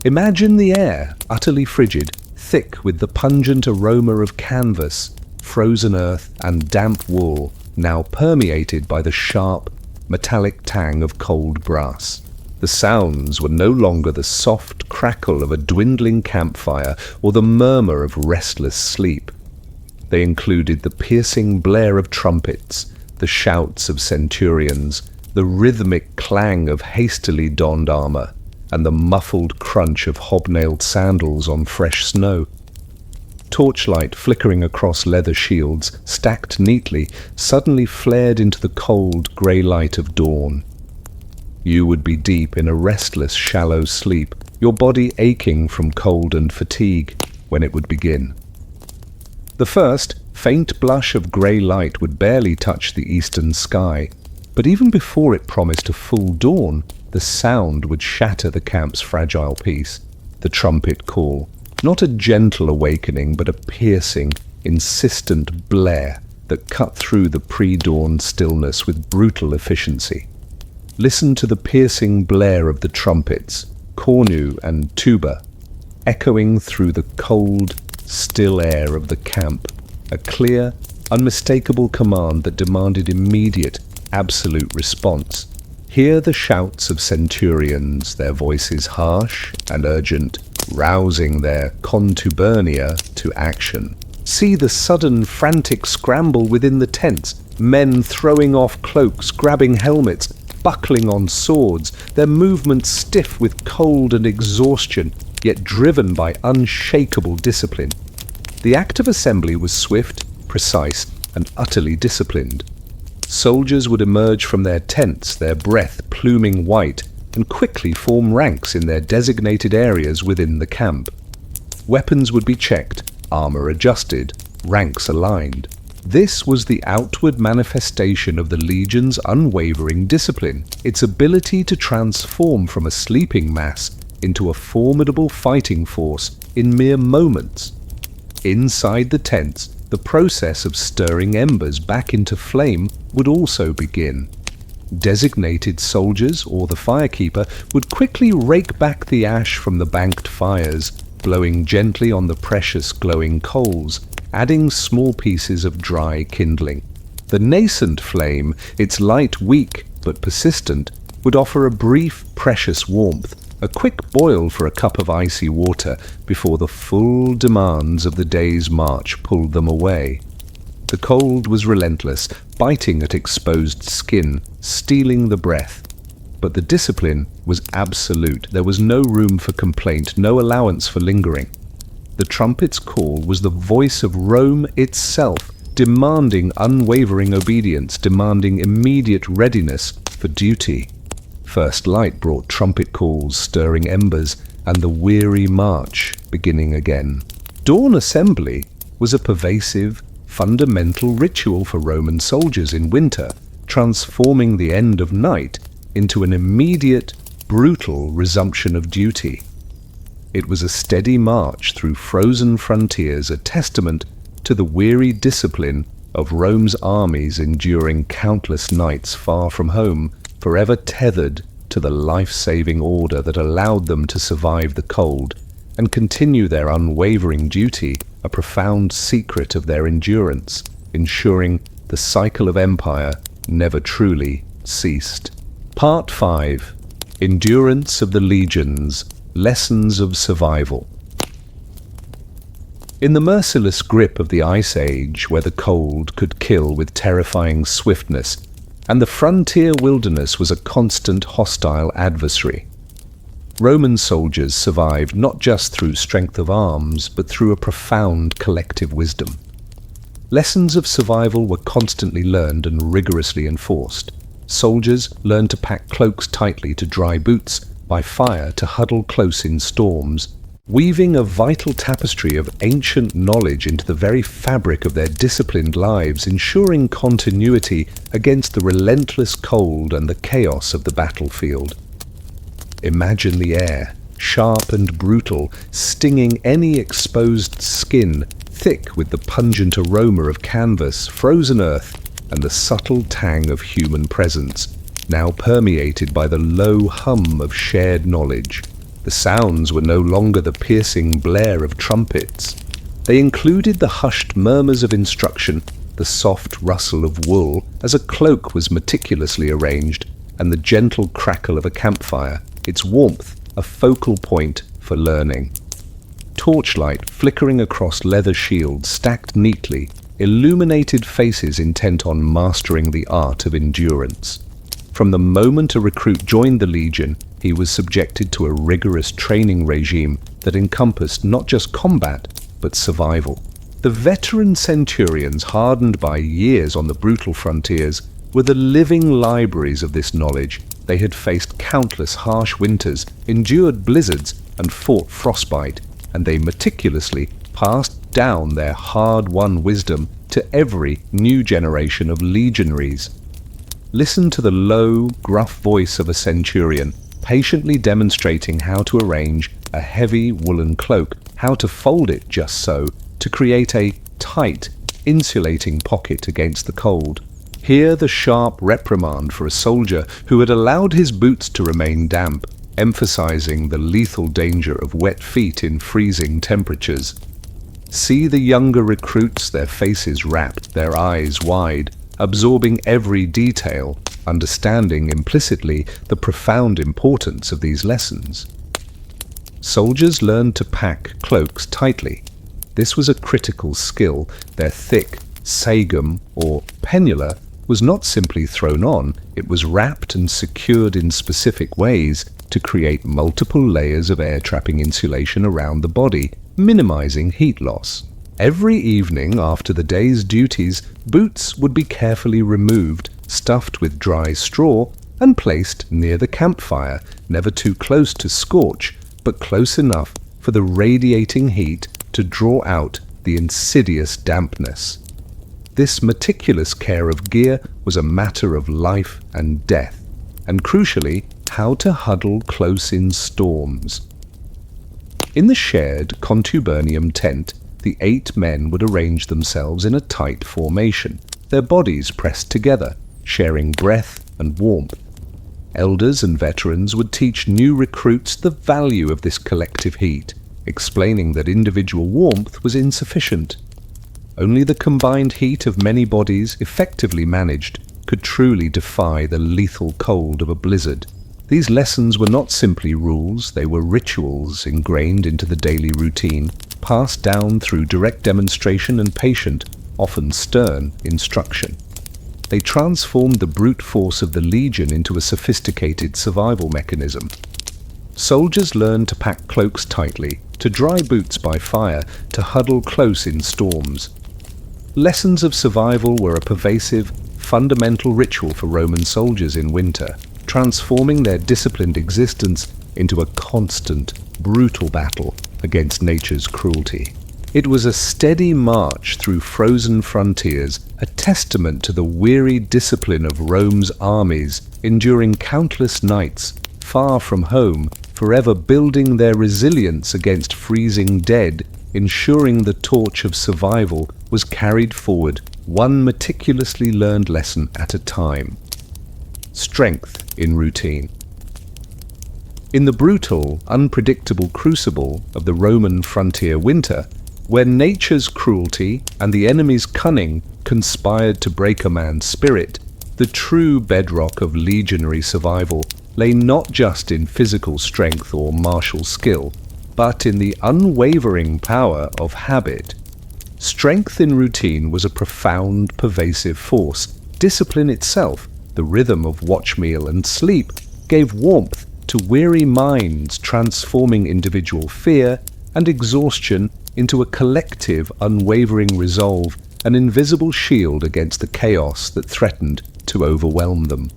Speaker 1: Imagine the air, utterly frigid, thick with the pungent aroma of canvas, frozen earth, and damp wool, now permeated by the sharp, metallic tang of cold brass. The sounds were no longer the soft crackle of a dwindling campfire or the murmur of restless sleep. They included the piercing blare of trumpets, the shouts of centurions, the rhythmic clang of hastily donned armor, and the muffled crunch of hobnailed sandals on fresh snow. Torchlight flickering across leather shields, stacked neatly, suddenly flared into the cold, grey light of dawn. You would be deep in a restless, shallow sleep, your body aching from cold and fatigue, when it would begin. The first, faint blush of grey light would barely touch the eastern sky, but even before it promised a full dawn, the sound would shatter the camp's fragile peace. The trumpet call, not a gentle awakening, but a piercing, insistent blare that cut through the pre-dawn stillness with brutal efficiency. Listen to the piercing blare of the trumpets, cornu and tuba, echoing through the cold, still air of the camp, a clear, unmistakable command that demanded immediate, absolute response. Hear the shouts of centurions, their voices harsh and urgent, rousing their contubernia to action. See the sudden, frantic scramble within the tents, men throwing off cloaks, grabbing helmets, buckling on swords, their movements stiff with cold and exhaustion, yet driven by unshakable discipline. The act of assembly was swift, precise, and utterly disciplined. Soldiers would emerge from their tents, their breath pluming white, and quickly form ranks in their designated areas within the camp. Weapons would be checked, armor adjusted, ranks aligned. This was the outward manifestation of the legion's unwavering discipline, its ability to transform from a sleeping mass into a formidable fighting force in mere moments. Inside the tents, the process of stirring embers back into flame would also begin. Designated soldiers, or the firekeeper, would quickly rake back the ash from the banked fires, blowing gently on the precious glowing coals, adding small pieces of dry kindling. The nascent flame, its light weak but persistent, would offer a brief, precious warmth, a quick boil for a cup of icy water before the full demands of the day's march pulled them away. The cold was relentless, biting at exposed skin, stealing the breath. But the discipline was absolute. There was no room for complaint, no allowance for lingering. The trumpet's call was the voice of Rome itself, demanding unwavering obedience, demanding immediate readiness for duty. First light brought trumpet calls, stirring embers, and the weary march beginning again. Dawn assembly was a pervasive, fundamental ritual for Roman soldiers in winter, transforming the end of night into an immediate, brutal resumption of duty. It was a steady march through frozen frontiers, a testament to the weary discipline of Rome's armies enduring countless nights far from home, forever tethered to the life-saving order that allowed them to survive the cold and continue their unwavering duty, a profound secret of their endurance, ensuring the cycle of empire never truly ceased. Part 5. Endurance of the Legions, Lessons of Survival. In the merciless grip of the Ice Age, where the cold could kill with terrifying swiftness, and the frontier wilderness was a constant hostile adversary, Roman soldiers survived not just through strength of arms, but through a profound collective wisdom. Lessons of survival were constantly learned and rigorously enforced. Soldiers learned to pack cloaks tightly to dry boots, by fire to huddle close in storms, weaving a vital tapestry of ancient knowledge into the very fabric of their disciplined lives, ensuring continuity against the relentless cold and the chaos of the battlefield. Imagine the air, sharp and brutal, stinging any exposed skin, thick with the pungent aroma of canvas, frozen earth, and the subtle tang of human presence, now permeated by the low hum of shared knowledge. The sounds were no longer the piercing blare of trumpets. They included the hushed murmurs of instruction, the soft rustle of wool as a cloak was meticulously arranged, and the gentle crackle of a campfire, its warmth a focal point for learning. Torchlight flickering across leather shields stacked neatly, illuminated faces intent on mastering the art of endurance. From the moment a recruit joined the Legion, he was subjected to a rigorous training regime that encompassed not just combat, but survival. The veteran centurions, hardened by years on the brutal frontiers, were the living libraries of this knowledge. They had faced countless harsh winters, endured blizzards, and fought frostbite, and they meticulously passed down their hard-won wisdom to every new generation of legionaries. Listen to the low, gruff voice of a centurion, patiently demonstrating how to arrange a heavy woolen cloak, how to fold it just so, to create a tight, insulating pocket against the cold. Hear the sharp reprimand for a soldier who had allowed his boots to remain damp, emphasizing the lethal danger of wet feet in freezing temperatures. See the younger recruits, their faces rapt, their eyes wide, absorbing every detail, understanding implicitly the profound importance of these lessons. Soldiers learned to pack cloaks tightly. This was a critical skill. Their thick sagum, or pennula, was not simply thrown on, it was wrapped and secured in specific ways to create multiple layers of air-trapping insulation around the body, minimizing heat loss. Every evening after the day's duties, boots would be carefully removed, stuffed with dry straw, and placed near the campfire, never too close to scorch, but close enough for the radiating heat to draw out the insidious dampness. This meticulous care of gear was a matter of life and death, and crucially, how to huddle close in storms. In the shared contubernium tent, the 8 men would arrange themselves in a tight formation, their bodies pressed together, sharing breath and warmth. Elders and veterans would teach new recruits the value of this collective heat, explaining that individual warmth was insufficient. Only the combined heat of many bodies, effectively managed, could truly defy the lethal cold of a blizzard. These lessons were not simply rules, they were rituals ingrained into the daily routine, passed down through direct demonstration and patient, often stern, instruction. They transformed the brute force of the Legion into a sophisticated survival mechanism. Soldiers learned to pack cloaks tightly, to dry boots by fire, to huddle close in storms. Lessons of survival were a pervasive, fundamental ritual for Roman soldiers in winter, transforming their disciplined existence into a constant, brutal battle against nature's cruelty. It was a steady march through frozen frontiers, a testament to the weary discipline of Rome's armies, enduring countless nights, far from home, forever building their resilience against freezing dead, ensuring the torch of survival was carried forward, one meticulously learned lesson at a time. Strength in routine. In the brutal, unpredictable crucible of the Roman frontier winter, where nature's cruelty and the enemy's cunning conspired to break a man's spirit, the true bedrock of legionary survival lay not just in physical strength or martial skill, but in the unwavering power of habit. Strength in routine was a profound, pervasive force. Discipline itself, the rhythm of watch, meal, and sleep, gave warmth to weary minds, transforming individual fear and exhaustion into a collective, unwavering resolve, an invisible shield against the chaos that threatened to overwhelm them.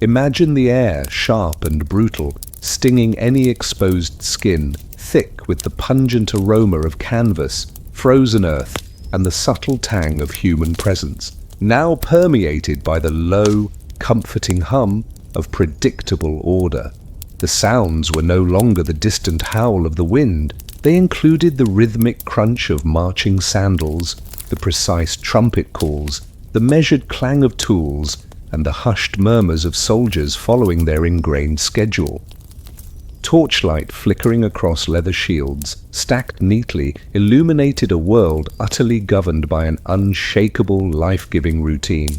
Speaker 1: Imagine the air, sharp and brutal, stinging any exposed skin, thick with the pungent aroma of canvas, frozen earth, and the subtle tang of human presence, now permeated by the low, comforting hum of predictable order. The sounds were no longer the distant howl of the wind. They included the rhythmic crunch of marching sandals, the precise trumpet calls, the measured clang of tools, and the hushed murmurs of soldiers following their ingrained schedule. Torchlight flickering across leather shields, stacked neatly, illuminated a world utterly governed by an unshakable, life-giving routine.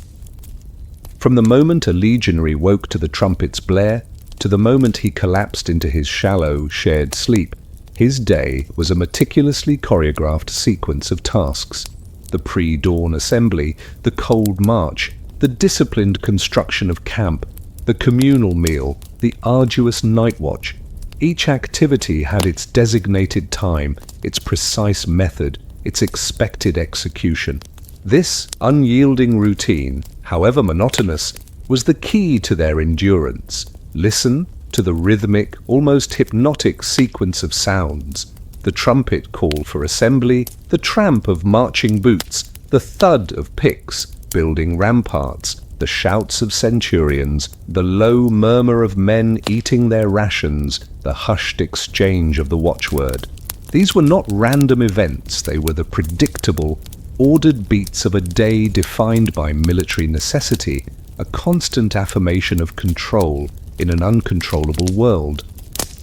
Speaker 1: From the moment a legionary woke to the trumpet's blare, to the moment he collapsed into his shallow, shared sleep, his day was a meticulously choreographed sequence of tasks. The pre-dawn assembly, the cold march, the disciplined construction of camp, the communal meal, the arduous night watch. Each activity had its designated time, its precise method, its expected execution. This unyielding routine, however monotonous, was the key to their endurance. Listen to the rhythmic, almost hypnotic sequence of sounds. The trumpet call for assembly, the tramp of marching boots, the thud of picks building ramparts, the shouts of centurions, the low murmur of men eating their rations, the hushed exchange of the watchword. These were not random events, they were the predictable, ordered beats of a day defined by military necessity, a constant affirmation of control in an uncontrollable world.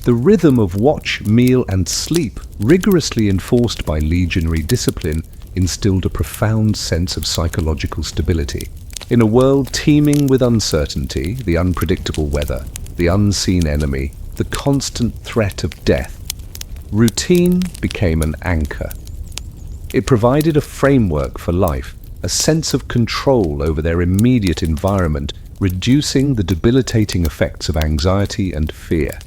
Speaker 1: The rhythm of watch, meal, and sleep, rigorously enforced by legionary discipline, instilled a profound sense of psychological stability. In a world teeming with uncertainty, the unpredictable weather, the unseen enemy, the constant threat of death, routine became an anchor. It provided a framework for life, a sense of control over their immediate environment, reducing the debilitating effects of anxiety and fear.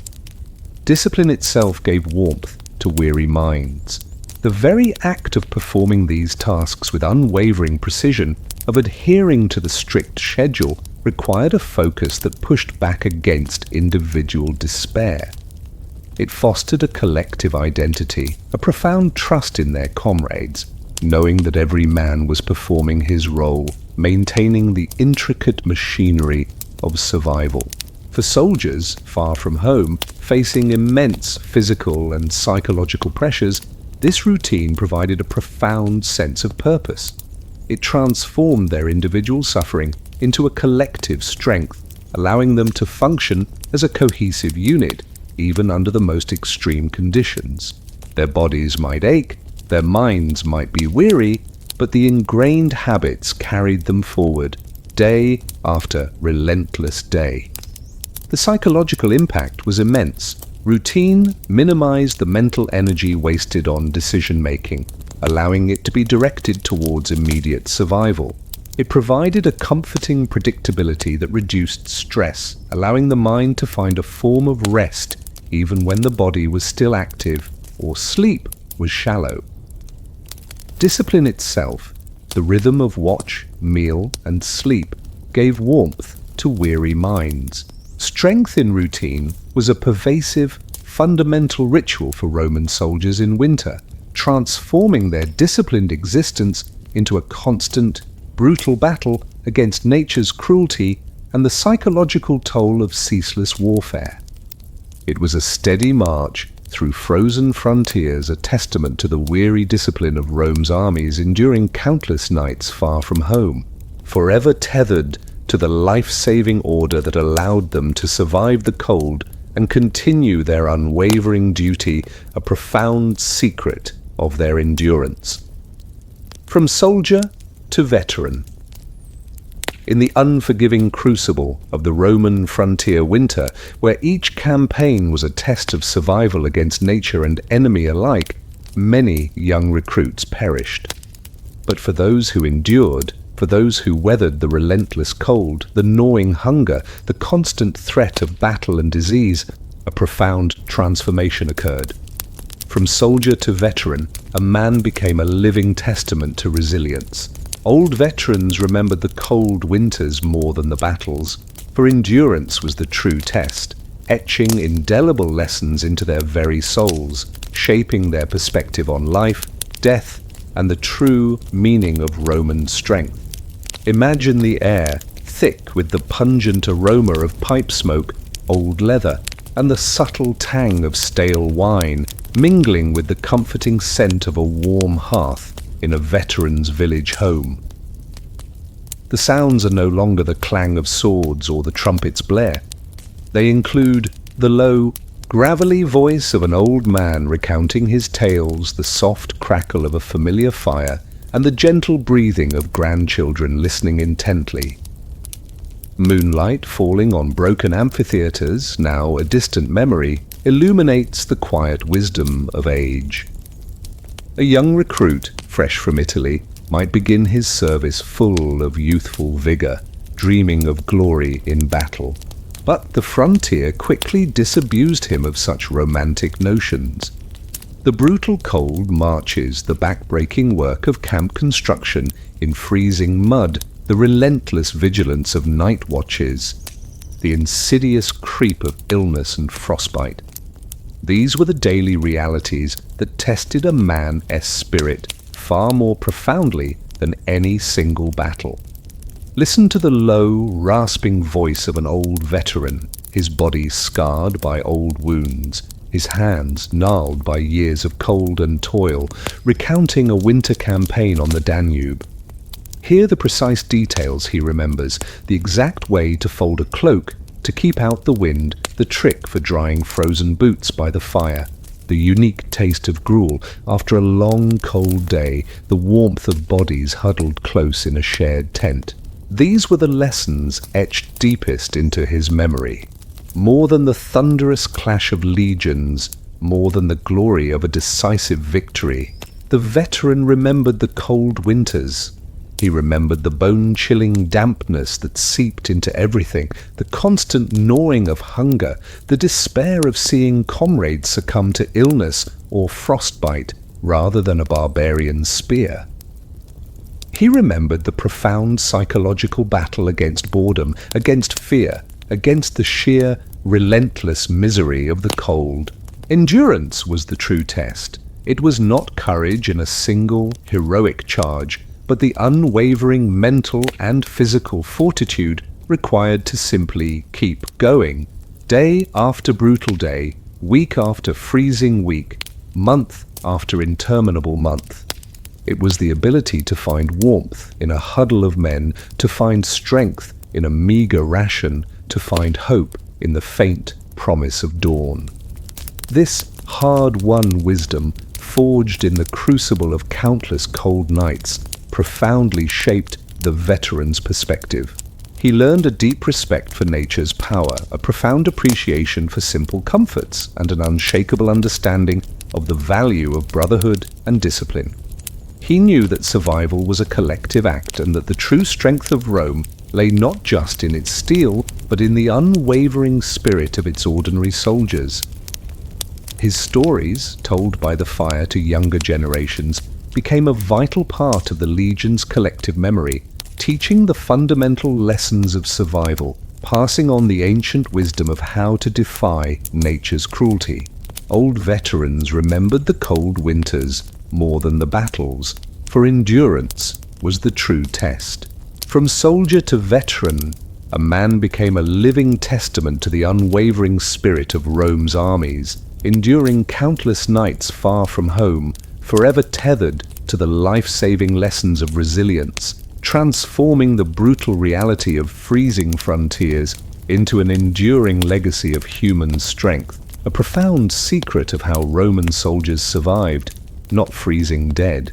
Speaker 1: Discipline itself gave warmth to weary minds. The very act of performing these tasks with unwavering precision, of adhering to the strict schedule, required a focus that pushed back against individual despair. It fostered a collective identity, a profound trust in their comrades, knowing that every man was performing his role, maintaining the intricate machinery of survival. For soldiers, far from home, facing immense physical and psychological pressures, this routine provided a profound sense of purpose. It transformed their individual suffering into a collective strength, allowing them to function as a cohesive unit, even under the most extreme conditions. Their bodies might ache, their minds might be weary, but the ingrained habits carried them forward, day after relentless day. The psychological impact was immense. Routine minimized the mental energy wasted on decision-making, allowing it to be directed towards immediate survival. It provided a comforting predictability that reduced stress, allowing the mind to find a form of rest even when the body was still active or sleep was shallow. Discipline itself, the rhythm of watch, meal, and sleep, gave warmth to weary minds. Strength in routine was a pervasive, fundamental ritual for Roman soldiers in winter, transforming their disciplined existence into a constant, brutal battle against nature's cruelty and the psychological toll of ceaseless warfare. It was a steady march through frozen frontiers, a testament to the weary discipline of Rome's armies enduring countless nights far from home, forever tethered to the life-saving order that allowed them to survive the cold and continue their unwavering duty, a profound secret of their endurance. From soldier to veteran. In the unforgiving crucible of the Roman frontier winter, where each campaign was a test of survival against nature and enemy alike, many young recruits perished. But for those who endured, for those who weathered the relentless cold, the gnawing hunger, the constant threat of battle and disease, a profound transformation occurred. From soldier to veteran, a man became a living testament to resilience. Old veterans remembered the cold winters more than the battles, for endurance was the true test, etching indelible lessons into their very souls, shaping their perspective on life, death, and the true meaning of Roman strength. Imagine the air, thick with the pungent aroma of pipe smoke, old leather, and the subtle tang of stale wine, mingling with the comforting scent of a warm hearth in a veteran's village home. The sounds are no longer the clang of swords or the trumpet's blare. They include the low, gravelly voice of an old man recounting his tales, the soft crackle of a familiar fire, and the gentle breathing of grandchildren listening intently. Moonlight falling on broken amphitheatres, now a distant memory, illuminates the quiet wisdom of age. A young recruit, fresh from Italy, might begin his service full of youthful vigour, dreaming of glory in battle. But the frontier quickly disabused him of such romantic notions. The brutal cold marches, the back-breaking work of camp construction in freezing mud, the relentless vigilance of night watches, the insidious creep of illness and frostbite. These were the daily realities that tested a man's spirit far more profoundly than any single battle. Listen to the low, rasping voice of an old veteran, his body scarred by old wounds, his hands gnarled by years of cold and toil, recounting a winter campaign on the Danube. Hear the precise details he remembers, the exact way to fold a cloak to keep out the wind, the trick for drying frozen boots by the fire, the unique taste of gruel after a long cold day, the warmth of bodies huddled close in a shared tent. These were the lessons etched deepest into his memory. More than the thunderous clash of legions, more than the glory of a decisive victory, the veteran remembered the cold winters. He remembered the bone-chilling dampness that seeped into everything, the constant gnawing of hunger, the despair of seeing comrades succumb to illness or frostbite rather than a barbarian spear. He remembered the profound psychological battle against boredom, against fear, against the sheer, relentless misery of the cold. Endurance was the true test. It was not courage in a single, heroic charge, but the unwavering mental and physical fortitude required to simply keep going, day after brutal day, week after freezing week, month after interminable month. It was the ability to find warmth in a huddle of men, to find strength in a meager ration, to find hope in the faint promise of dawn. This hard-won wisdom, forged in the crucible of countless cold nights, profoundly shaped the veteran's perspective. He learned a deep respect for nature's power, a profound appreciation for simple comforts, and an unshakable understanding of the value of brotherhood and discipline. He knew that survival was a collective act and that the true strength of Rome lay not just in its steel, but in the unwavering spirit of its ordinary soldiers. His stories, told by the fire to younger generations, became a vital part of the legion's collective memory, teaching the fundamental lessons of survival, passing on the ancient wisdom of how to defy nature's cruelty. Old veterans remembered the cold winters more than the battles, for endurance was the true test. From soldier to veteran, a man became a living testament to the unwavering spirit of Rome's armies, enduring countless nights far from home, forever tethered to the life-saving lessons of resilience, transforming the brutal reality of freezing frontiers into an enduring legacy of human strength, a profound secret of how Roman soldiers survived, not freezing dead.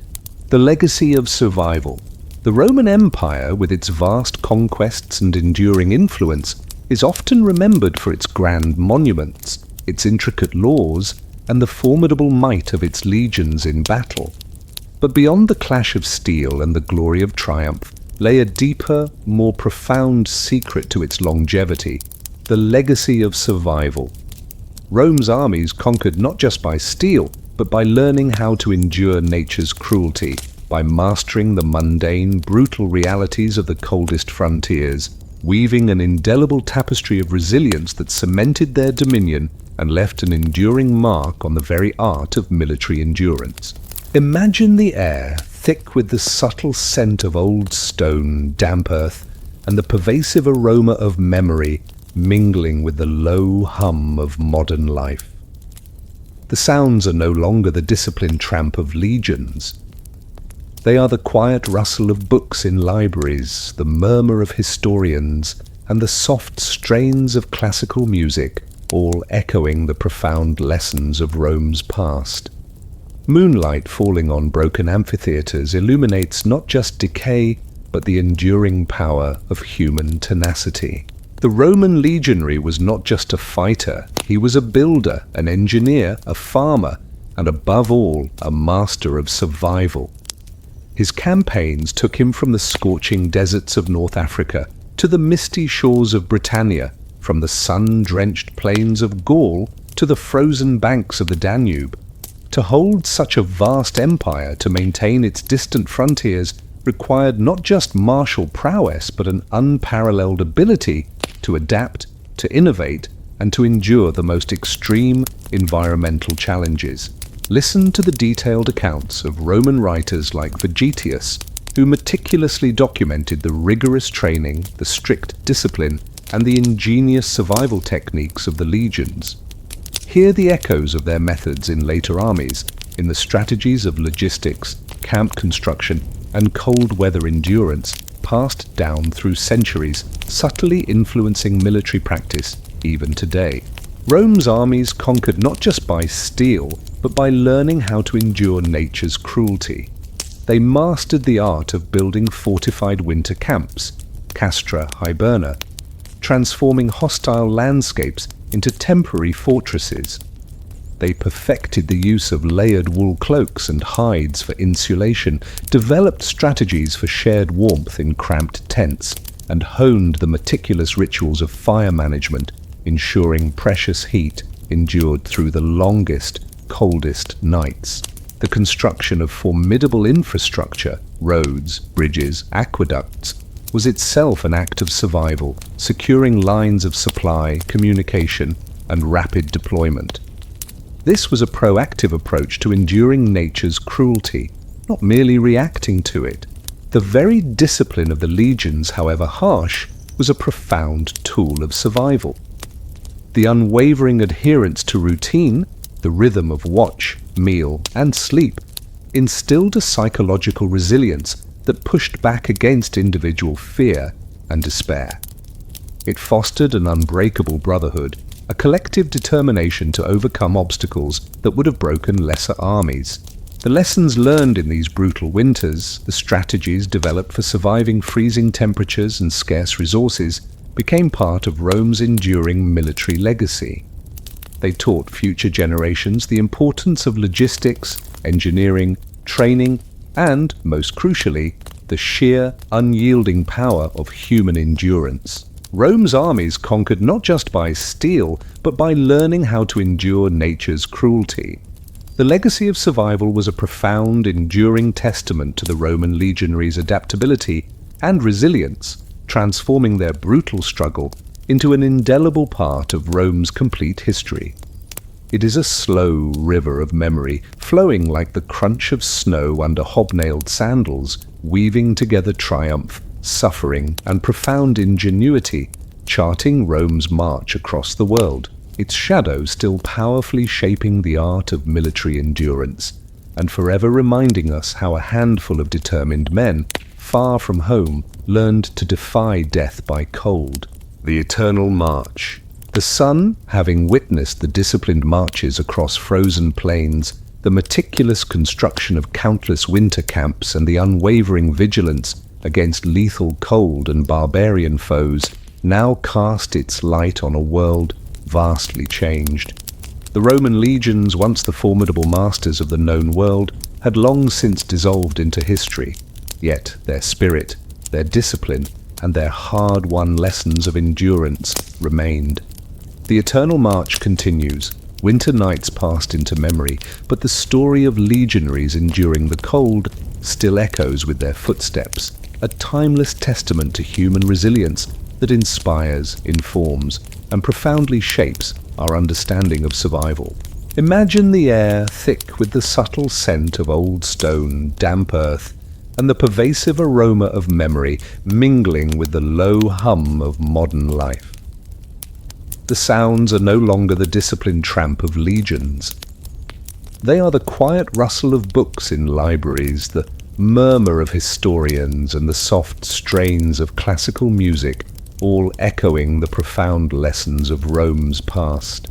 Speaker 1: The legacy of survival. The Roman Empire, with its vast conquests and enduring influence, is often remembered for its grand monuments, its intricate laws, and the formidable might of its legions in battle. But beyond the clash of steel and the glory of triumph lay a deeper, more profound secret to its longevity, the legacy of survival. Rome's armies conquered not just by steel, but by learning how to endure nature's cruelty, by mastering the mundane, brutal realities of the coldest frontiers, weaving an indelible tapestry of resilience that cemented their dominion and left an enduring mark on the very art of military endurance. Imagine the air, thick with the subtle scent of old stone, damp earth, and the pervasive aroma of memory mingling with the low hum of modern life. The sounds are no longer the disciplined tramp of legions. They are the quiet rustle of books in libraries, the murmur of historians, and the soft strains of classical music, all echoing the profound lessons of Rome's past. Moonlight falling on broken amphitheatres illuminates not just decay, but the enduring power of human tenacity. The Roman legionary was not just a fighter, he was a builder, an engineer, a farmer, and above all, a master of survival. His campaigns took him from the scorching deserts of North Africa to the misty shores of Britannia, from the sun-drenched plains of Gaul to the frozen banks of the Danube. To hold such a vast empire, to maintain its distant frontiers, required not just martial prowess, but an unparalleled ability to adapt, to innovate, and to endure the most extreme environmental challenges. Listen to the detailed accounts of Roman writers like Vegetius, who meticulously documented the rigorous training, the strict discipline, and the ingenious survival techniques of the legions. Hear the echoes of their methods in later armies, in the strategies of logistics, camp construction, and cold weather endurance passed down through centuries, subtly influencing military practice even today. Rome's armies conquered not just by steel, but by learning how to endure nature's cruelty. They mastered the art of building fortified winter camps, castra hiberna, transforming hostile landscapes into temporary fortresses. They perfected the use of layered wool cloaks and hides for insulation, developed strategies for shared warmth in cramped tents, and honed the meticulous rituals of fire management, ensuring precious heat endured through the longest, coldest nights. The construction of formidable infrastructure, roads, bridges, aqueducts, was itself an act of survival, securing lines of supply, communication, and rapid deployment. This was a proactive approach to enduring nature's cruelty, not merely reacting to it. The very discipline of the legions, however harsh, was a profound tool of survival. The unwavering adherence to routine, the rhythm of watch, meal, and sleep, instilled a psychological resilience that pushed back against individual fear and despair. It fostered an unbreakable brotherhood, a collective determination to overcome obstacles that would have broken lesser armies. The lessons learned in these brutal winters, the strategies developed for surviving freezing temperatures and scarce resources, became part of Rome's enduring military legacy. They taught future generations the importance of logistics, engineering, training, and, most crucially, the sheer, unyielding power of human endurance. Rome's armies conquered not just by steel, but by learning how to endure nature's cruelty. The legacy of survival was a profound, enduring testament to the Roman legionaries' adaptability and resilience, transforming their brutal struggle into an indelible part of Rome's complete history. It is a slow river of memory, flowing like the crunch of snow under hobnailed sandals, weaving together triumph, suffering, and profound ingenuity, charting Rome's march across the world, its shadow still powerfully shaping the art of military endurance, and forever reminding us how a handful of determined men, far from home, learned to defy death by cold, The eternal march. The sun, having witnessed the disciplined marches across frozen plains, the meticulous construction of countless winter camps, and the unwavering vigilance against lethal cold and barbarian foes, now cast its light on a world vastly changed. The Roman legions, once the formidable masters of the known world, had long since dissolved into history, yet their spirit, their discipline, and their hard-won lessons of endurance remained. The eternal march continues. Winter nights passed into memory, but the story of legionaries enduring the cold still echoes with their footsteps, a timeless testament to human resilience that inspires, informs, and profoundly shapes our understanding of survival. Imagine the air thick with the subtle scent of old stone, damp earth, and the pervasive aroma of memory mingling with the low hum of modern life. The sounds are no longer the disciplined tramp of legions. They are the quiet rustle of books in libraries, the murmur of historians, and the soft strains of classical music, all echoing the profound lessons of Rome's past.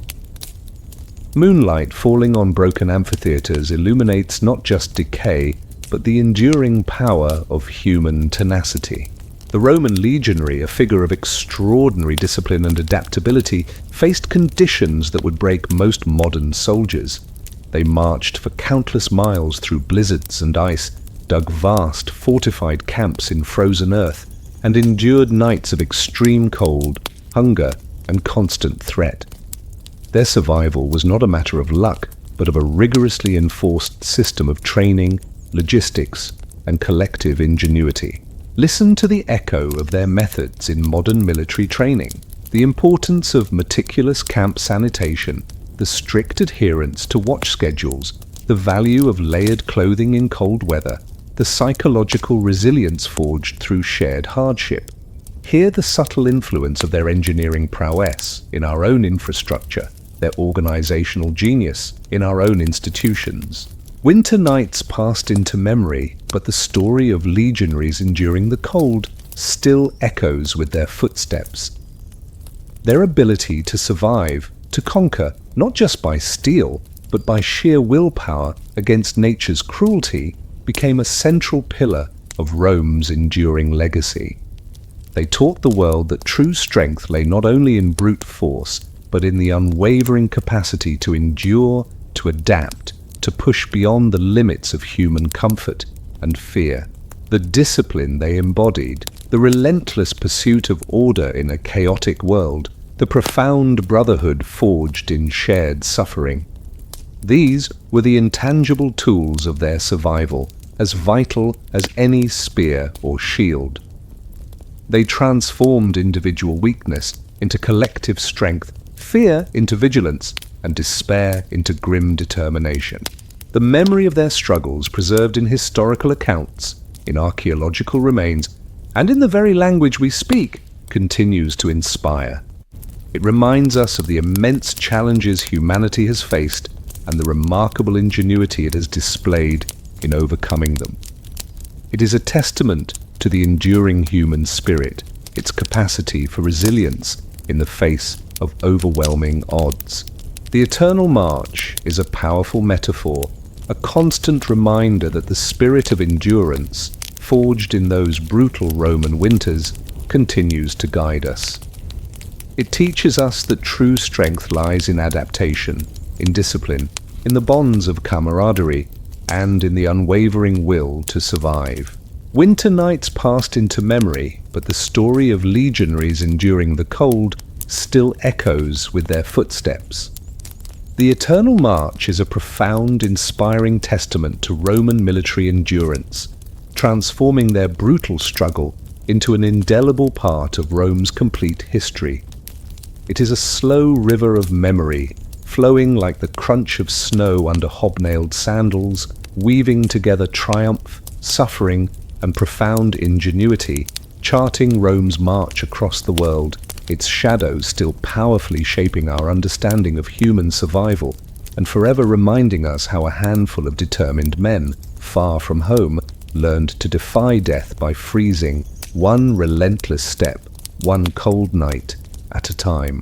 Speaker 1: Moonlight falling on broken amphitheaters illuminates not just decay, but the enduring power of human tenacity. The Roman legionary, a figure of extraordinary discipline and adaptability, faced conditions that would break most modern soldiers. They marched for countless miles through blizzards and ice, dug vast, fortified camps in frozen earth, and endured nights of extreme cold, hunger, and constant threat. Their survival was not a matter of luck, but of a rigorously enforced system of training, logistics, and collective ingenuity. Listen to the echo of their methods in modern military training. The importance of meticulous camp sanitation, the strict adherence to watch schedules, the value of layered clothing in cold weather, the psychological resilience forged through shared hardship. Hear the subtle influence of their engineering prowess in our own infrastructure, their organizational genius in our own institutions. Winter nights passed into memory, but the story of legionaries enduring the cold still echoes with their footsteps. Their ability to survive, to conquer, not just by steel, but by sheer willpower against nature's cruelty, became a central pillar of Rome's enduring legacy. They taught the world that true strength lay not only in brute force, but in the unwavering capacity to endure, to adapt, to push beyond the limits of human comfort and fear. The discipline they embodied, the relentless pursuit of order in a chaotic world, the profound brotherhood forged in shared suffering. These were the intangible tools of their survival, as vital as any spear or shield. They transformed individual weakness into collective strength, fear into vigilance, and despair into grim determination. The memory of their struggles, preserved in historical accounts, in archaeological remains, and in the very language we speak, continues to inspire. It reminds us of the immense challenges humanity has faced and the remarkable ingenuity it has displayed in overcoming them. It is a testament to the enduring human spirit, its capacity for resilience in the face of overwhelming odds. The eternal march is a powerful metaphor, a constant reminder that the spirit of endurance, forged in those brutal Roman winters, continues to guide us. It teaches us that true strength lies in adaptation, in discipline, in the bonds of camaraderie, and in the unwavering will to survive. Winter nights passed into memory, but the story of legionaries enduring the cold still echoes with their footsteps. The eternal march is a profound, inspiring testament to Roman military endurance, transforming their brutal struggle into an indelible part of Rome's complete history. It is a slow river of memory, flowing like the crunch of snow under hobnailed sandals, weaving together triumph, suffering, and profound ingenuity, charting Rome's march across the world, its shadows still powerfully shaping our understanding of human survival, and forever reminding us how a handful of determined men, far from home, learned to defy death by freezing, one relentless step, one cold night, at a time.